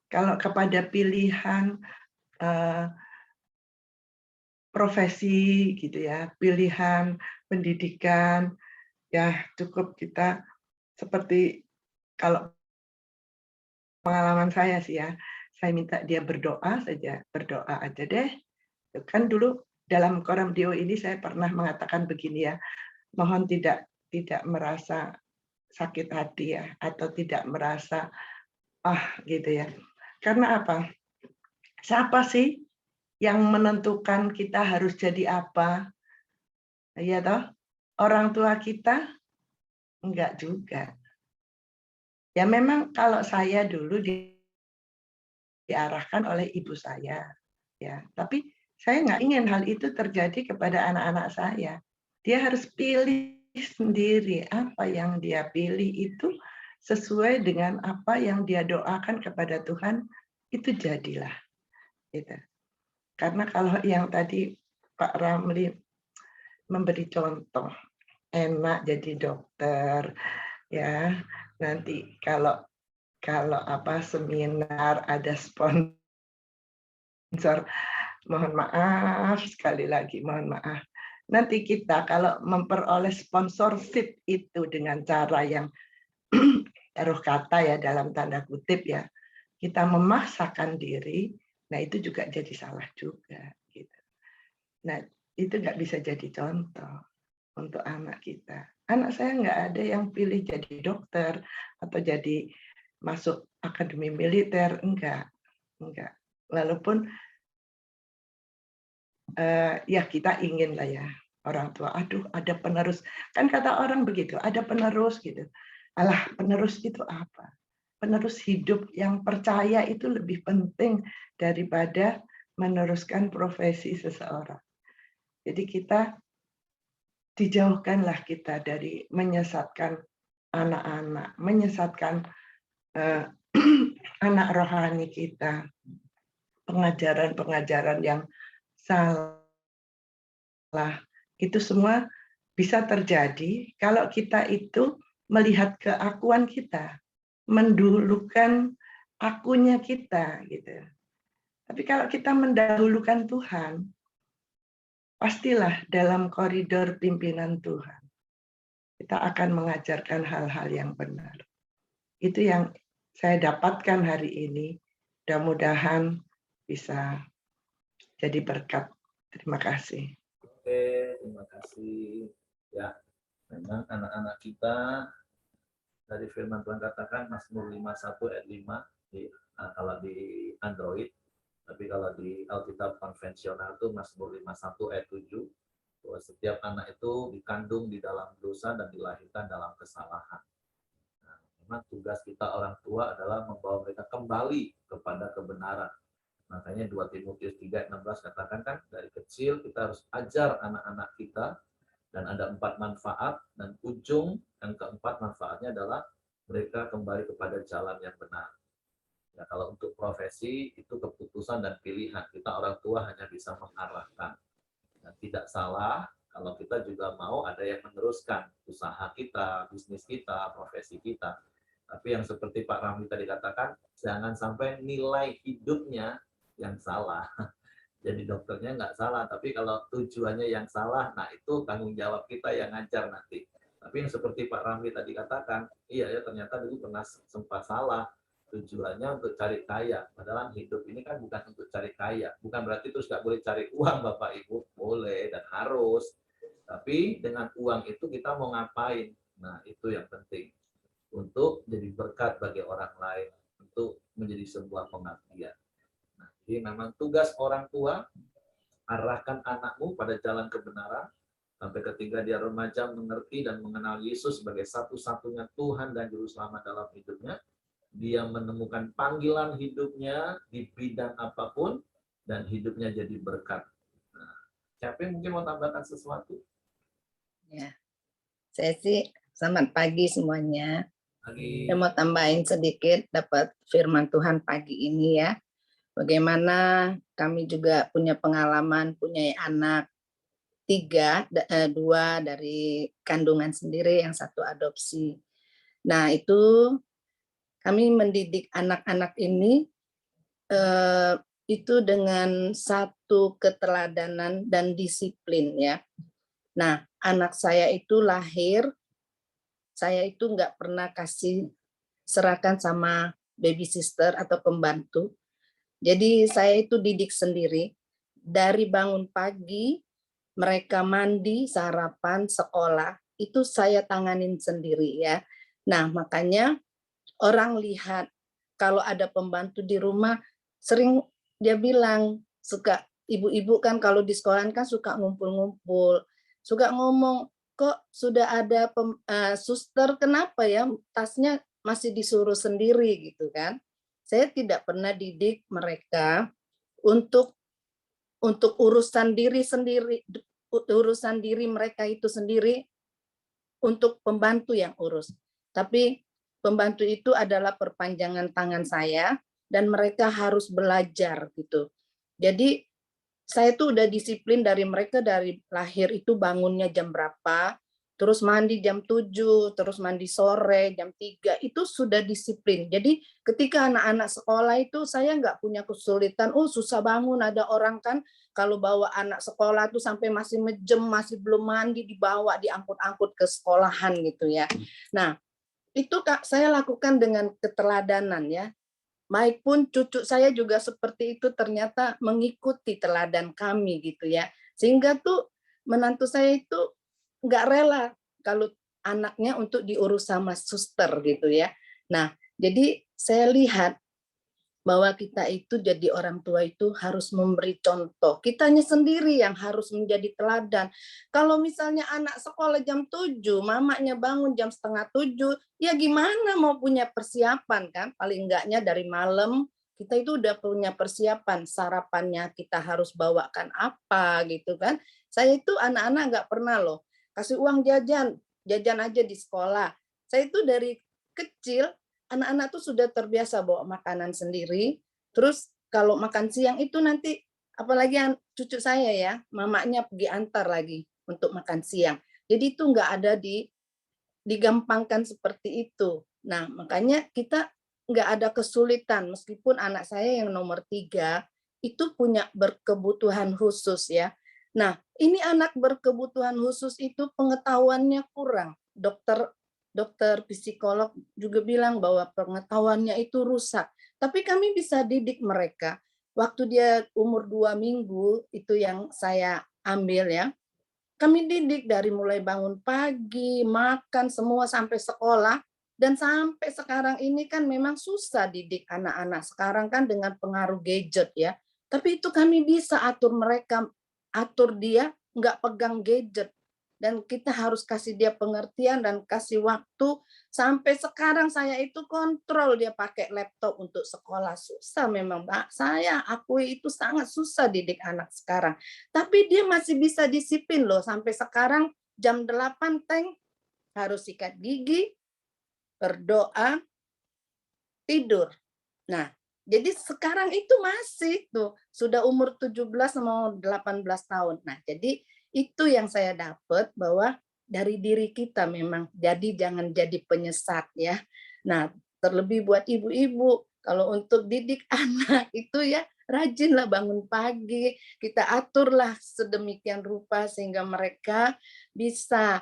Kalau kepada pilihan profesi gitu ya, pilihan pendidikan, ya cukup kita seperti kalau pengalaman saya sih ya, saya minta dia berdoa saja, berdoa aja deh. Kan dulu dalam Koramdio ini saya pernah mengatakan begini ya, mohon tidak merasa sakit hati ya, atau tidak merasa gitu ya. Karena apa? Siapa sih yang menentukan kita harus jadi apa? Iya toh? Orang tua kita? Enggak juga. Ya memang kalau saya dulu diarahkan oleh ibu saya, ya. Tapi saya nggak ingin hal itu terjadi kepada anak-anak saya. Dia harus pilih sendiri apa yang dia pilih itu sesuai dengan apa yang dia doakan kepada Tuhan, itu jadilah. Gitu. Karena kalau yang tadi Pak Ramli memberi contoh, enak jadi dokter, ya nanti kalau seminar ada sponsor, mohon maaf sekali lagi, mohon maaf. Nanti kita kalau memperoleh sponsorship itu dengan cara yang taruh kata ya dalam tanda kutip ya, kita memaksakan diri, nah itu juga jadi salah juga. Gitu. Nah itu nggak bisa jadi contoh untuk anak kita. Anak saya nggak ada yang pilih jadi dokter atau jadi masuk akademi militer, enggak. Walaupun ya kita ingin lah ya orang tua. Aduh, ada penerus. Kan kata orang begitu, ada penerus gitu. Alah, penerus itu apa? Penerus hidup yang percaya itu lebih penting daripada meneruskan profesi seseorang. Jadi kita dijauhkanlah kita dari menyesatkan anak-anak, menyesatkan anak rohani kita, pengajaran-pengajaran yang salah. Itu semua bisa terjadi kalau kita itu melihat keakuan kita, mendahulukan akunya kita gitu. Tapi kalau kita mendahulukan Tuhan, pastilah dalam koridor pimpinan Tuhan kita akan mengajarkan hal-hal yang benar. Itu yang saya dapatkan hari ini. Mudah-mudahan bisa jadi berkat. Terima kasih. Oke, terima kasih. Ya, memang anak-anak kita dari firman Tuhan katakan Mazmur 51 ayat 5 kalau di Android, tapi kalau di Alkitab konvensional itu Mazmur 51 ayat 7, bahwa setiap anak itu dikandung di dalam dosa dan dilahirkan dalam kesalahan. Nah, memang tugas kita orang tua adalah membawa mereka kembali kepada kebenaran. Makanya 2 Timotius 3:16 katakan kan, dari kecil kita harus ajar anak-anak kita, dan ada 4 manfaat, dan ujung yang keempat manfaatnya adalah mereka kembali kepada jalan yang benar. Ya, kalau untuk profesi itu keputusan dan pilihan, kita orang tua hanya bisa mengarahkan. Dan tidak salah kalau kita juga mau ada yang meneruskan usaha kita, bisnis kita, profesi kita. Tapi yang seperti Pak Ramli tadi katakan, jangan sampai nilai hidupnya yang salah. Jadi dokternya nggak salah, tapi kalau tujuannya yang salah, nah itu tanggung jawab kita yang ngajar nanti. Tapi yang seperti Pak Ramli tadi katakan, iya ya ternyata dulu pernah sempat salah, tujuannya untuk cari kaya. Padahal hidup ini kan bukan untuk cari kaya. Bukan berarti terus nggak boleh cari uang Bapak Ibu, boleh dan harus. Tapi dengan uang itu kita mau ngapain? Nah itu yang penting. Untuk jadi berkat bagi orang lain, untuk menjadi sebuah pengabdian. Nah, jadi memang tugas orang tua, arahkan anakmu pada jalan kebenaran, sampai ketika dia remaja mengerti dan mengenal Yesus sebagai satu-satunya Tuhan dan Juru Selamat dalam hidupnya, dia menemukan panggilan hidupnya di bidang apapun, dan hidupnya jadi berkat. Nah, siapa yang mungkin mau tambahkan sesuatu? Ya, saya sih selamat pagi semuanya. Lagi. Saya mau tambahin sedikit dapat firman Tuhan pagi ini ya. Bagaimana kami juga punya pengalaman, punya anak 3, 2 dari kandungan sendiri, yang 1 adopsi. Nah itu kami mendidik anak-anak ini itu dengan satu keteladanan dan disiplin ya. Nah anak saya itu lahir, saya itu nggak pernah kasih serahkan sama baby sister atau pembantu. Jadi saya itu didik sendiri. Dari bangun pagi, mereka mandi, sarapan, sekolah, itu saya tanganin sendiri ya. Nah makanya orang lihat kalau ada pembantu di rumah, sering dia bilang, suka ibu-ibu kan kalau di sekolah kan suka ngumpul-ngumpul, suka ngomong, kok sudah ada suster, kenapa ya tasnya masih disuruh sendiri gitu kan. Saya tidak pernah didik mereka untuk urusan diri sendiri, urusan diri mereka itu sendiri untuk pembantu yang urus. Tapi pembantu itu adalah perpanjangan tangan saya dan mereka harus belajar gitu. Jadi saya tuh udah disiplin dari mereka, dari lahir itu bangunnya jam berapa, terus mandi jam 7, terus mandi sore jam 3, itu sudah disiplin. Jadi ketika anak-anak sekolah itu saya nggak punya kesulitan, oh susah bangun, ada orang kan kalau bawa anak sekolah tuh sampai masih mejem, masih belum mandi, dibawa, diangkut-angkut ke sekolahan gitu ya. Nah, itu Kak, saya lakukan dengan keteladanan ya. Baik pun cucu saya juga seperti itu, ternyata mengikuti teladan kami gitu ya. Sehingga tuh menantu saya itu nggak rela kalau anaknya untuk diurus sama suster gitu ya. Nah, jadi saya lihat bahwa kita itu jadi orang tua itu harus memberi contoh. Kitanya sendiri yang harus menjadi teladan. Kalau misalnya anak sekolah jam 7, mamanya bangun jam setengah 7, ya gimana mau punya persiapan kan? Paling enggaknya dari malam kita itu udah punya persiapan, sarapannya kita harus bawakan apa gitu kan. Saya itu anak-anak nggak pernah loh kasih uang jajan, jajan aja di sekolah. Saya itu dari kecil anak-anak tuh sudah terbiasa bawa makanan sendiri. Terus kalau makan siang itu nanti, apalagi cucu saya ya, mamanya pergi antar lagi untuk makan siang. Jadi itu nggak ada digampangkan seperti itu. Nah, makanya kita nggak ada kesulitan, meskipun anak saya yang nomor 3 itu punya berkebutuhan khusus ya. Nah, ini anak berkebutuhan khusus itu pengetahuannya kurang. Dokter psikolog juga bilang bahwa pengetahuannya itu rusak. Tapi kami bisa didik mereka. Waktu dia umur 2 minggu, itu yang saya ambil ya. Kami didik dari mulai bangun pagi, makan, semua sampai sekolah. Dan sampai sekarang ini kan memang susah didik anak-anak. Sekarang kan dengan pengaruh gadget ya. Tapi itu kami bisa atur mereka, atur dia nggak pegang gadget. Dan kita harus kasih dia pengertian dan kasih waktu. Sampai sekarang saya itu kontrol dia pakai laptop untuk sekolah. Susah memang, Mbak. Saya akui itu sangat susah didik anak sekarang. Tapi dia masih bisa disiplin loh. Sampai sekarang jam 8 teng harus sikat gigi, berdoa, tidur. Nah, jadi sekarang itu masih tuh sudah umur 17 mau 18 tahun. Nah, jadi itu yang saya dapat bahwa dari diri kita memang. Jadi jangan jadi penyesat ya. Nah, terlebih buat ibu-ibu kalau untuk didik anak itu ya rajinlah bangun pagi, kita aturlah sedemikian rupa sehingga mereka bisa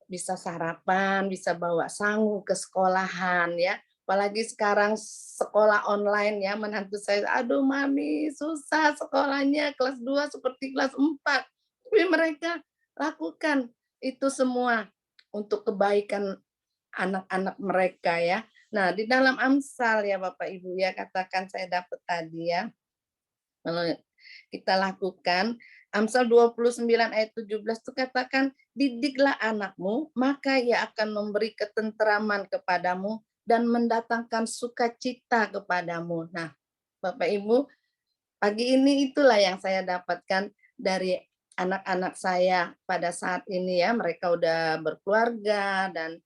bisa sarapan, bisa bawa sangu ke sekolahan ya. Apalagi sekarang sekolah online ya, menantu saya, aduh mami susah sekolahnya kelas 2 seperti kelas 4. Tapi mereka lakukan itu semua untuk kebaikan anak-anak mereka ya. Nah, di dalam Amsal ya Bapak Ibu ya, katakan saya dapat tadi ya. Kalau kita lakukan, Amsal 29 ayat 17 itu katakan, didiklah anakmu, maka ia akan memberi ketenteraman kepadamu dan mendatangkan sukacita kepadamu. Nah, Bapak Ibu, pagi ini itulah yang saya dapatkan dari anak-anak saya pada saat ini ya, mereka udah berkeluarga dan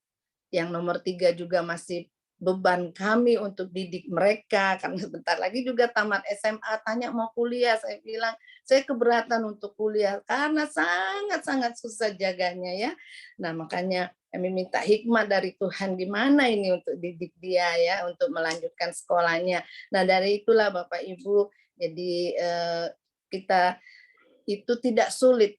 yang nomor 3 juga masih beban kami untuk didik mereka, karena sebentar lagi juga tamat SMA, tanya mau kuliah, saya bilang, saya keberatan untuk kuliah, karena sangat-sangat susah jaganya ya. Nah makanya kami minta hikmat dari Tuhan, gimana ini untuk didik dia ya, untuk melanjutkan sekolahnya. Nah dari itulah Bapak Ibu, jadi kita itu tidak sulit,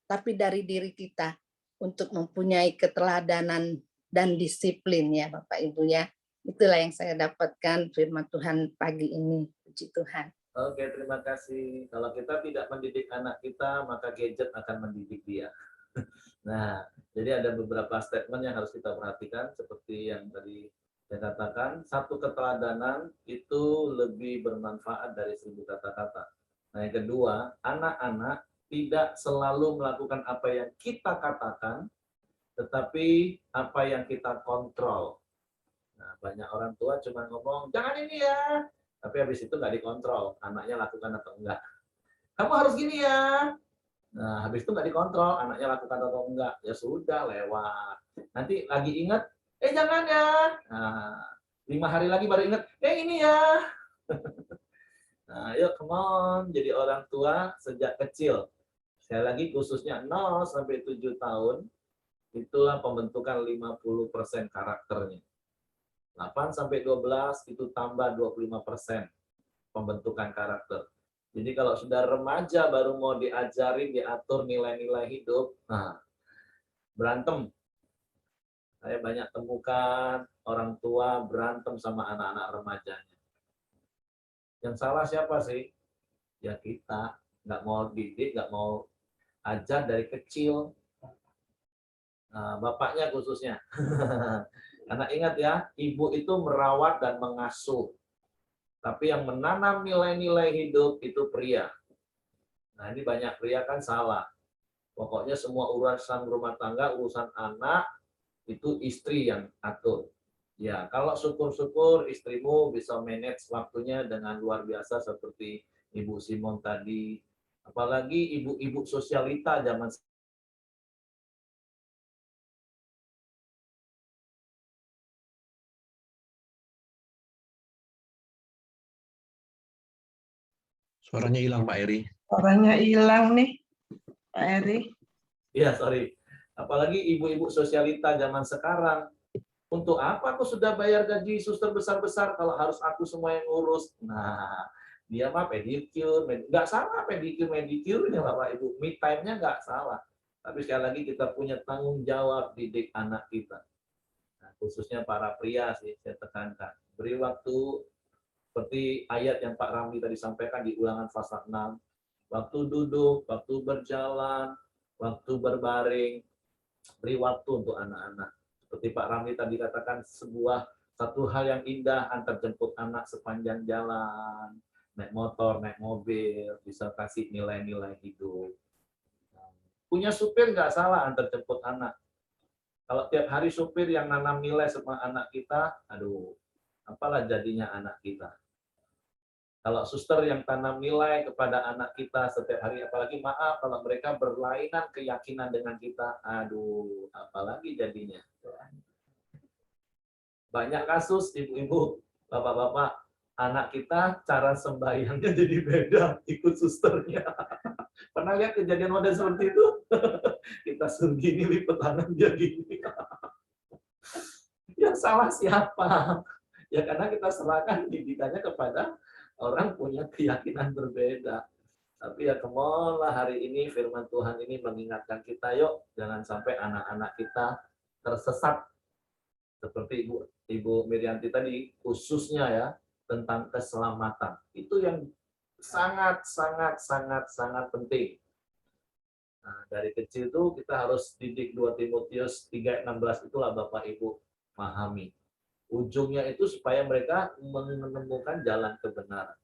tapi dari diri kita untuk mempunyai keteladanan dan disiplin ya Bapak Ibu ya. Itulah yang saya dapatkan firman Tuhan pagi ini. Puji Tuhan. Oke, terima kasih. Kalau kita tidak mendidik anak kita, maka gadget akan mendidik dia. Nah, jadi ada beberapa statement yang harus kita perhatikan, seperti yang tadi saya katakan, satu keteladanan itu lebih bermanfaat dari 1000 kata-kata. Nah, yang kedua, anak-anak tidak selalu melakukan apa yang kita katakan, tetapi apa yang kita kontrol. Nah, banyak orang tua cuma ngomong, jangan ini ya, tapi habis itu nggak dikontrol, anaknya lakukan atau enggak. Kamu harus gini ya. Nah, habis itu nggak dikontrol, anaknya lakukan atau enggak. Ya sudah, lewat. Nanti lagi ingat, jangan ya. Nah, 5 hari lagi baru ingat, ini ya. Nah, yuk come on, jadi orang tua sejak kecil. Sekali lagi khususnya 0 sampai 7 tahun, itulah pembentukan 50% karakternya. 8 sampai 12 itu tambah 25% pembentukan karakter. Jadi kalau sudah remaja baru mau diajari, diatur nilai-nilai hidup, nah berantem. Saya banyak temukan orang tua berantem sama anak-anak remajanya. Yang salah siapa sih? Ya kita, nggak mau didik, nggak mau ajar dari kecil. Nah, bapaknya khususnya. Karena ingat ya, ibu itu merawat dan mengasuh. Tapi yang menanam nilai-nilai hidup itu pria. Nah, ini banyak pria kan salah. Pokoknya semua urusan rumah tangga, urusan anak, itu istri yang atur. Ya, kalau syukur-syukur istrimu bisa manage waktunya dengan luar biasa seperti Ibu Simon tadi. Apalagi ibu-ibu sosialita zaman Suaranya hilang Pak Eri. Suaranya hilang nih, Pak Eri. ya, sorry. Apalagi ibu-ibu sosialita zaman sekarang. Untuk apa aku sudah bayar gaji suster besar-besar kalau harus aku semua yang ngurus? Nah, dia mah pedicure, nggak salah pedicure, medicure ini Bapak Ibu. Me time-nya nggak salah. Tapi sekali lagi kita punya tanggung jawab didik anak kita. Nah, khususnya para pria sih, saya tekankan. Beri waktu, seperti ayat yang Pak Ramli tadi sampaikan di Ulangan pasal 6. Waktu duduk, waktu berjalan, waktu berbaring, beri waktu untuk anak-anak. Seperti Pak Ramli tadi katakan, satu hal yang indah antar jemput anak sepanjang jalan, naik motor, naik mobil, bisa kasih nilai-nilai hidup. Punya supir nggak salah antar jemput anak. Kalau tiap hari supir yang nanam nilai sama anak kita, aduh, apalah jadinya anak kita. Kalau suster yang tanam nilai kepada anak kita setiap hari, apalagi maaf kalau mereka berlainan keyakinan dengan kita, aduh, apalagi jadinya. Banyak kasus ibu-ibu, bapak-bapak, anak kita cara sembahyangnya jadi beda ikut susternya. Pernah lihat kejadian model seperti itu? Kita suruh gini, lipat tangan dia gini. Yang salah siapa? Ya karena kita serahkan didikannya kepada orang punya keyakinan berbeda. Tapi ya kemolah hari ini firman Tuhan ini mengingatkan kita, yuk jangan sampai anak-anak kita tersesat. Seperti Ibu Mirianti tadi, khususnya ya tentang keselamatan. Itu yang sangat penting. Nah, dari kecil itu kita harus didik 2 Timotius 3:16 itulah Bapak Ibu pahami. Ujungnya itu supaya mereka menemukan jalan kebenaran.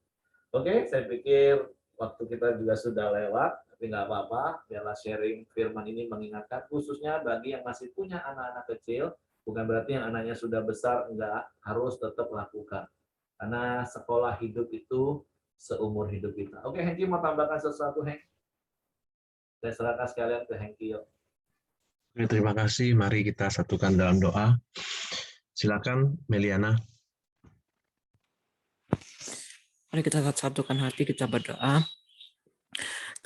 Oke, saya pikir waktu kita juga sudah lewat, tapi nggak apa-apa, biarlah sharing firman ini mengingatkan, khususnya bagi yang masih punya anak-anak kecil, bukan berarti yang anaknya sudah besar, enggak, harus tetap lakukan. Karena sekolah hidup itu seumur hidup kita. Oke, Hengki mau tambahkan sesuatu, Heng? Saya serahkan sekalian ke Hengki, yuk. Oke, terima kasih. Mari kita satukan dalam doa. Silakan, Meliana. Mari kita satukan hati, kita berdoa.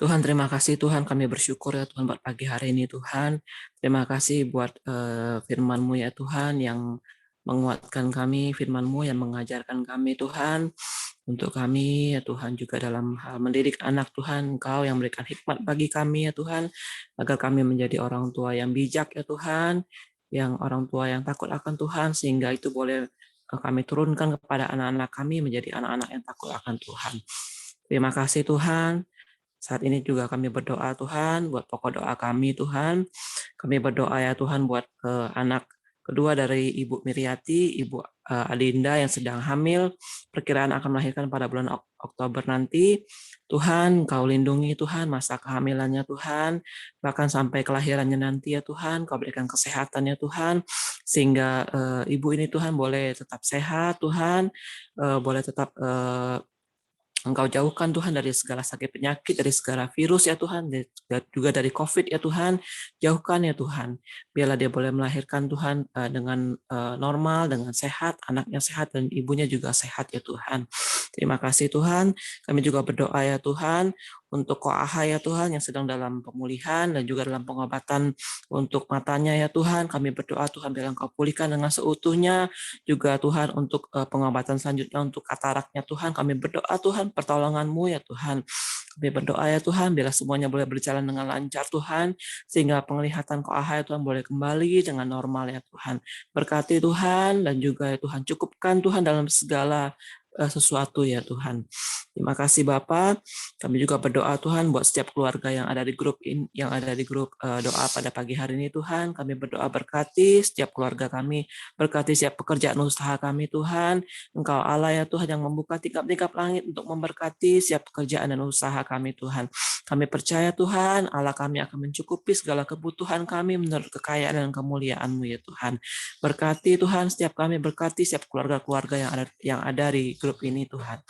Tuhan, terima kasih Tuhan, kami bersyukur ya Tuhan buat pagi hari ini Tuhan. Terima kasih buat firman-Mu ya Tuhan yang menguatkan kami, firman-Mu yang mengajarkan kami Tuhan. Untuk kami ya Tuhan juga dalam hal mendidik anak Tuhan, Engkau yang memberikan hikmat bagi kami ya Tuhan, agar kami menjadi orang tua yang bijak ya Tuhan, yang orang tua yang takut akan Tuhan, sehingga itu boleh kami turunkan kepada anak-anak kami menjadi anak-anak yang takut akan Tuhan. Terima kasih Tuhan. Saat ini juga kami berdoa Tuhan, buat pokok doa kami Tuhan. Kami berdoa ya Tuhan buat anak kedua dari Ibu Miriati, Ibu Adinda yang sedang hamil, perkiraan akan melahirkan pada bulan Oktober nanti. Tuhan, Kau lindungi Tuhan masa kehamilannya Tuhan, bahkan sampai kelahirannya nanti ya Tuhan, Kau berikan kesehatan ya Tuhan, sehingga ibu ini Tuhan boleh tetap sehat Tuhan, boleh tetap Engkau jauhkan Tuhan dari segala sakit penyakit, dari segala virus ya Tuhan, juga dari COVID ya Tuhan, jauhkan ya Tuhan. Biarlah dia boleh melahirkan Tuhan dengan normal, dengan sehat, anaknya sehat dan ibunya juga sehat ya Tuhan. Terima kasih Tuhan. Kami juga berdoa ya Tuhan untuk Ko Aha ya Tuhan yang sedang dalam pemulihan dan juga dalam pengobatan untuk matanya ya Tuhan. Kami berdoa Tuhan biar Engkau pulihkan dengan seutuhnya. Juga Tuhan untuk pengobatan selanjutnya untuk kataraknya Tuhan. Kami berdoa Tuhan pertolongan-Mu ya Tuhan. Kami berdoa ya Tuhan bila semuanya boleh berjalan dengan lancar Tuhan. Sehingga penglihatan Ko Aha ya Tuhan boleh kembali dengan normal ya Tuhan. Berkati Tuhan dan juga ya Tuhan cukupkan Tuhan dalam segala sesuatu ya Tuhan. Terima kasih Bapa. Kami juga berdoa Tuhan buat setiap keluarga yang ada di grup doa pada pagi hari ini Tuhan. Kami berdoa berkati setiap keluarga kami, berkati setiap pekerjaan usaha kami Tuhan. Engkau Allah ya Tuhan yang membuka tingkap-tingkap langit untuk memberkati setiap pekerjaan dan usaha kami Tuhan. Kami percaya Tuhan, Allah kami akan mencukupi segala kebutuhan kami menurut kekayaan dan kemuliaan-Mu ya Tuhan. Berkati Tuhan setiap kami, berkati setiap keluarga-keluarga yang ada di grup ini Tuhan.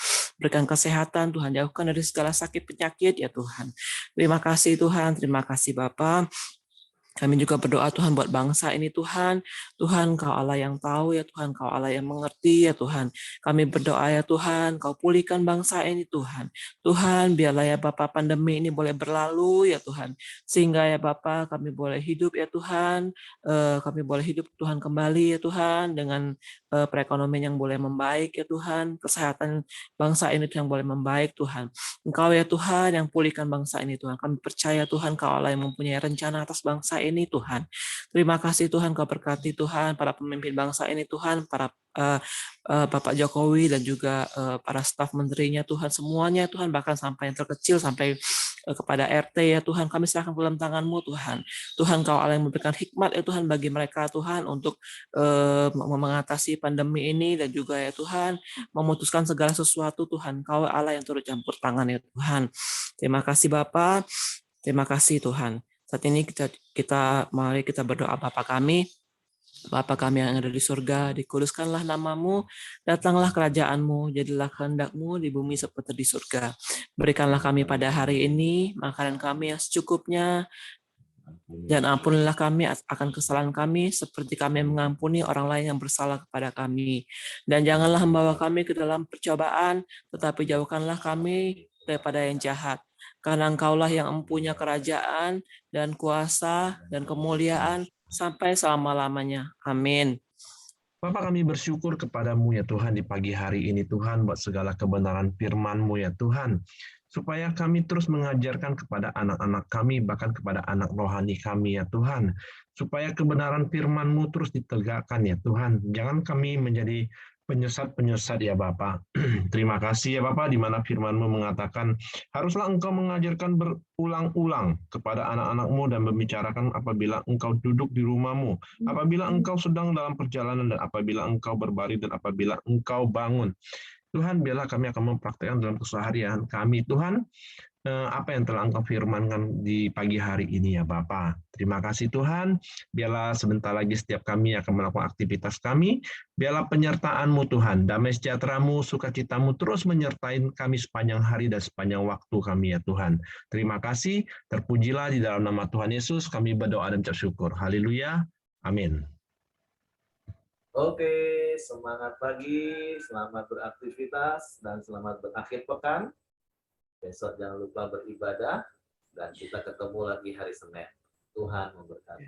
Berikan kesehatan Tuhan, jauhkan dari segala sakit penyakit ya Tuhan. Terima kasih Tuhan, terima kasih Bapa. Kami juga berdoa Tuhan buat bangsa ini Tuhan. Tuhan Kau Allah yang tahu ya Tuhan, Kau Allah yang mengerti ya Tuhan. Kami berdoa ya Tuhan, Kau pulihkan bangsa ini Tuhan. Tuhan biarlah ya Bapak pandemi ini boleh berlalu ya Tuhan. Sehingga ya Bapak kami boleh hidup ya Tuhan. Kami boleh hidup Tuhan kembali ya Tuhan. Dengan perekonomian yang boleh membaik ya Tuhan. Kesehatan bangsa ini yang boleh membaik Tuhan. Engkau ya Tuhan yang pulihkan bangsa ini Tuhan. Kami percaya Tuhan Kau Allah yang mempunyai rencana atas bangsa ini Tuhan. Terima kasih Tuhan Kau berkati Tuhan para pemimpin bangsa ini Tuhan, para Bapak Jokowi dan juga para staf menterinya Tuhan, semuanya Tuhan, bahkan sampai yang terkecil sampai kepada RT ya Tuhan, kami serahkan dalam tangan-Mu Tuhan. Tuhan Kau Allah yang memberikan hikmat ya Tuhan bagi mereka Tuhan untuk mengatasi pandemi ini dan juga ya Tuhan memutuskan segala sesuatu Tuhan. Kau Allah yang turut campur tangan ya Tuhan. Terima kasih Bapa. Terima kasih Tuhan. Saat ini mari kita berdoa Bapa kami. Bapa kami yang ada di surga, dikuduskanlah nama-Mu, datanglah kerajaan-Mu, jadilah kehendak-Mu di bumi seperti di surga. Berikanlah kami pada hari ini makanan kami yang secukupnya, dan ampunilah kami akan kesalahan kami, seperti kami mengampuni orang lain yang bersalah kepada kami. Dan janganlah membawa kami ke dalam percobaan, tetapi jauhkanlah kami daripada yang jahat. Karena Engkaulah yang mempunyai kerajaan dan kuasa dan kemuliaan sampai selama-lamanya. Amin. Bapak kami bersyukur kepadamu ya Tuhan di pagi hari ini Tuhan buat segala kebenaran firman-Mu ya Tuhan. Supaya kami terus mengajarkan kepada anak-anak kami, bahkan kepada anak rohani kami ya Tuhan. Supaya kebenaran firman-Mu terus ditegakkan ya Tuhan. Jangan kami menjadi penyesat-penyesat ya Bapak. Terima kasih ya Bapak, di mana firman-Mu mengatakan, haruslah Engkau mengajarkan berulang-ulang kepada anak-anak-Mu dan membicarakan apabila Engkau duduk di rumah-Mu, apabila Engkau sedang dalam perjalanan, dan apabila Engkau berbaring, dan apabila Engkau bangun. Tuhan, biarlah kami akan mempraktikkan dalam keseharian kami, Tuhan, apa yang telah Engkau firmankan di pagi hari ini ya Bapa. Terima kasih Tuhan, biarlah sebentar lagi setiap kami akan melakukan aktivitas kami, biarlah penyertaan-Mu Tuhan, damai sejahtera-Mu, sukacita-Mu terus menyertai kami sepanjang hari dan sepanjang waktu kami ya Tuhan. Terima kasih, terpujilah di dalam nama Tuhan Yesus, kami berdoa dan mengucap syukur. Haleluya, amin. Oke, semangat pagi, selamat beraktivitas, dan selamat berakhir pekan. Besok jangan lupa beribadah, dan kita ketemu lagi hari Senin. Tuhan memberkati.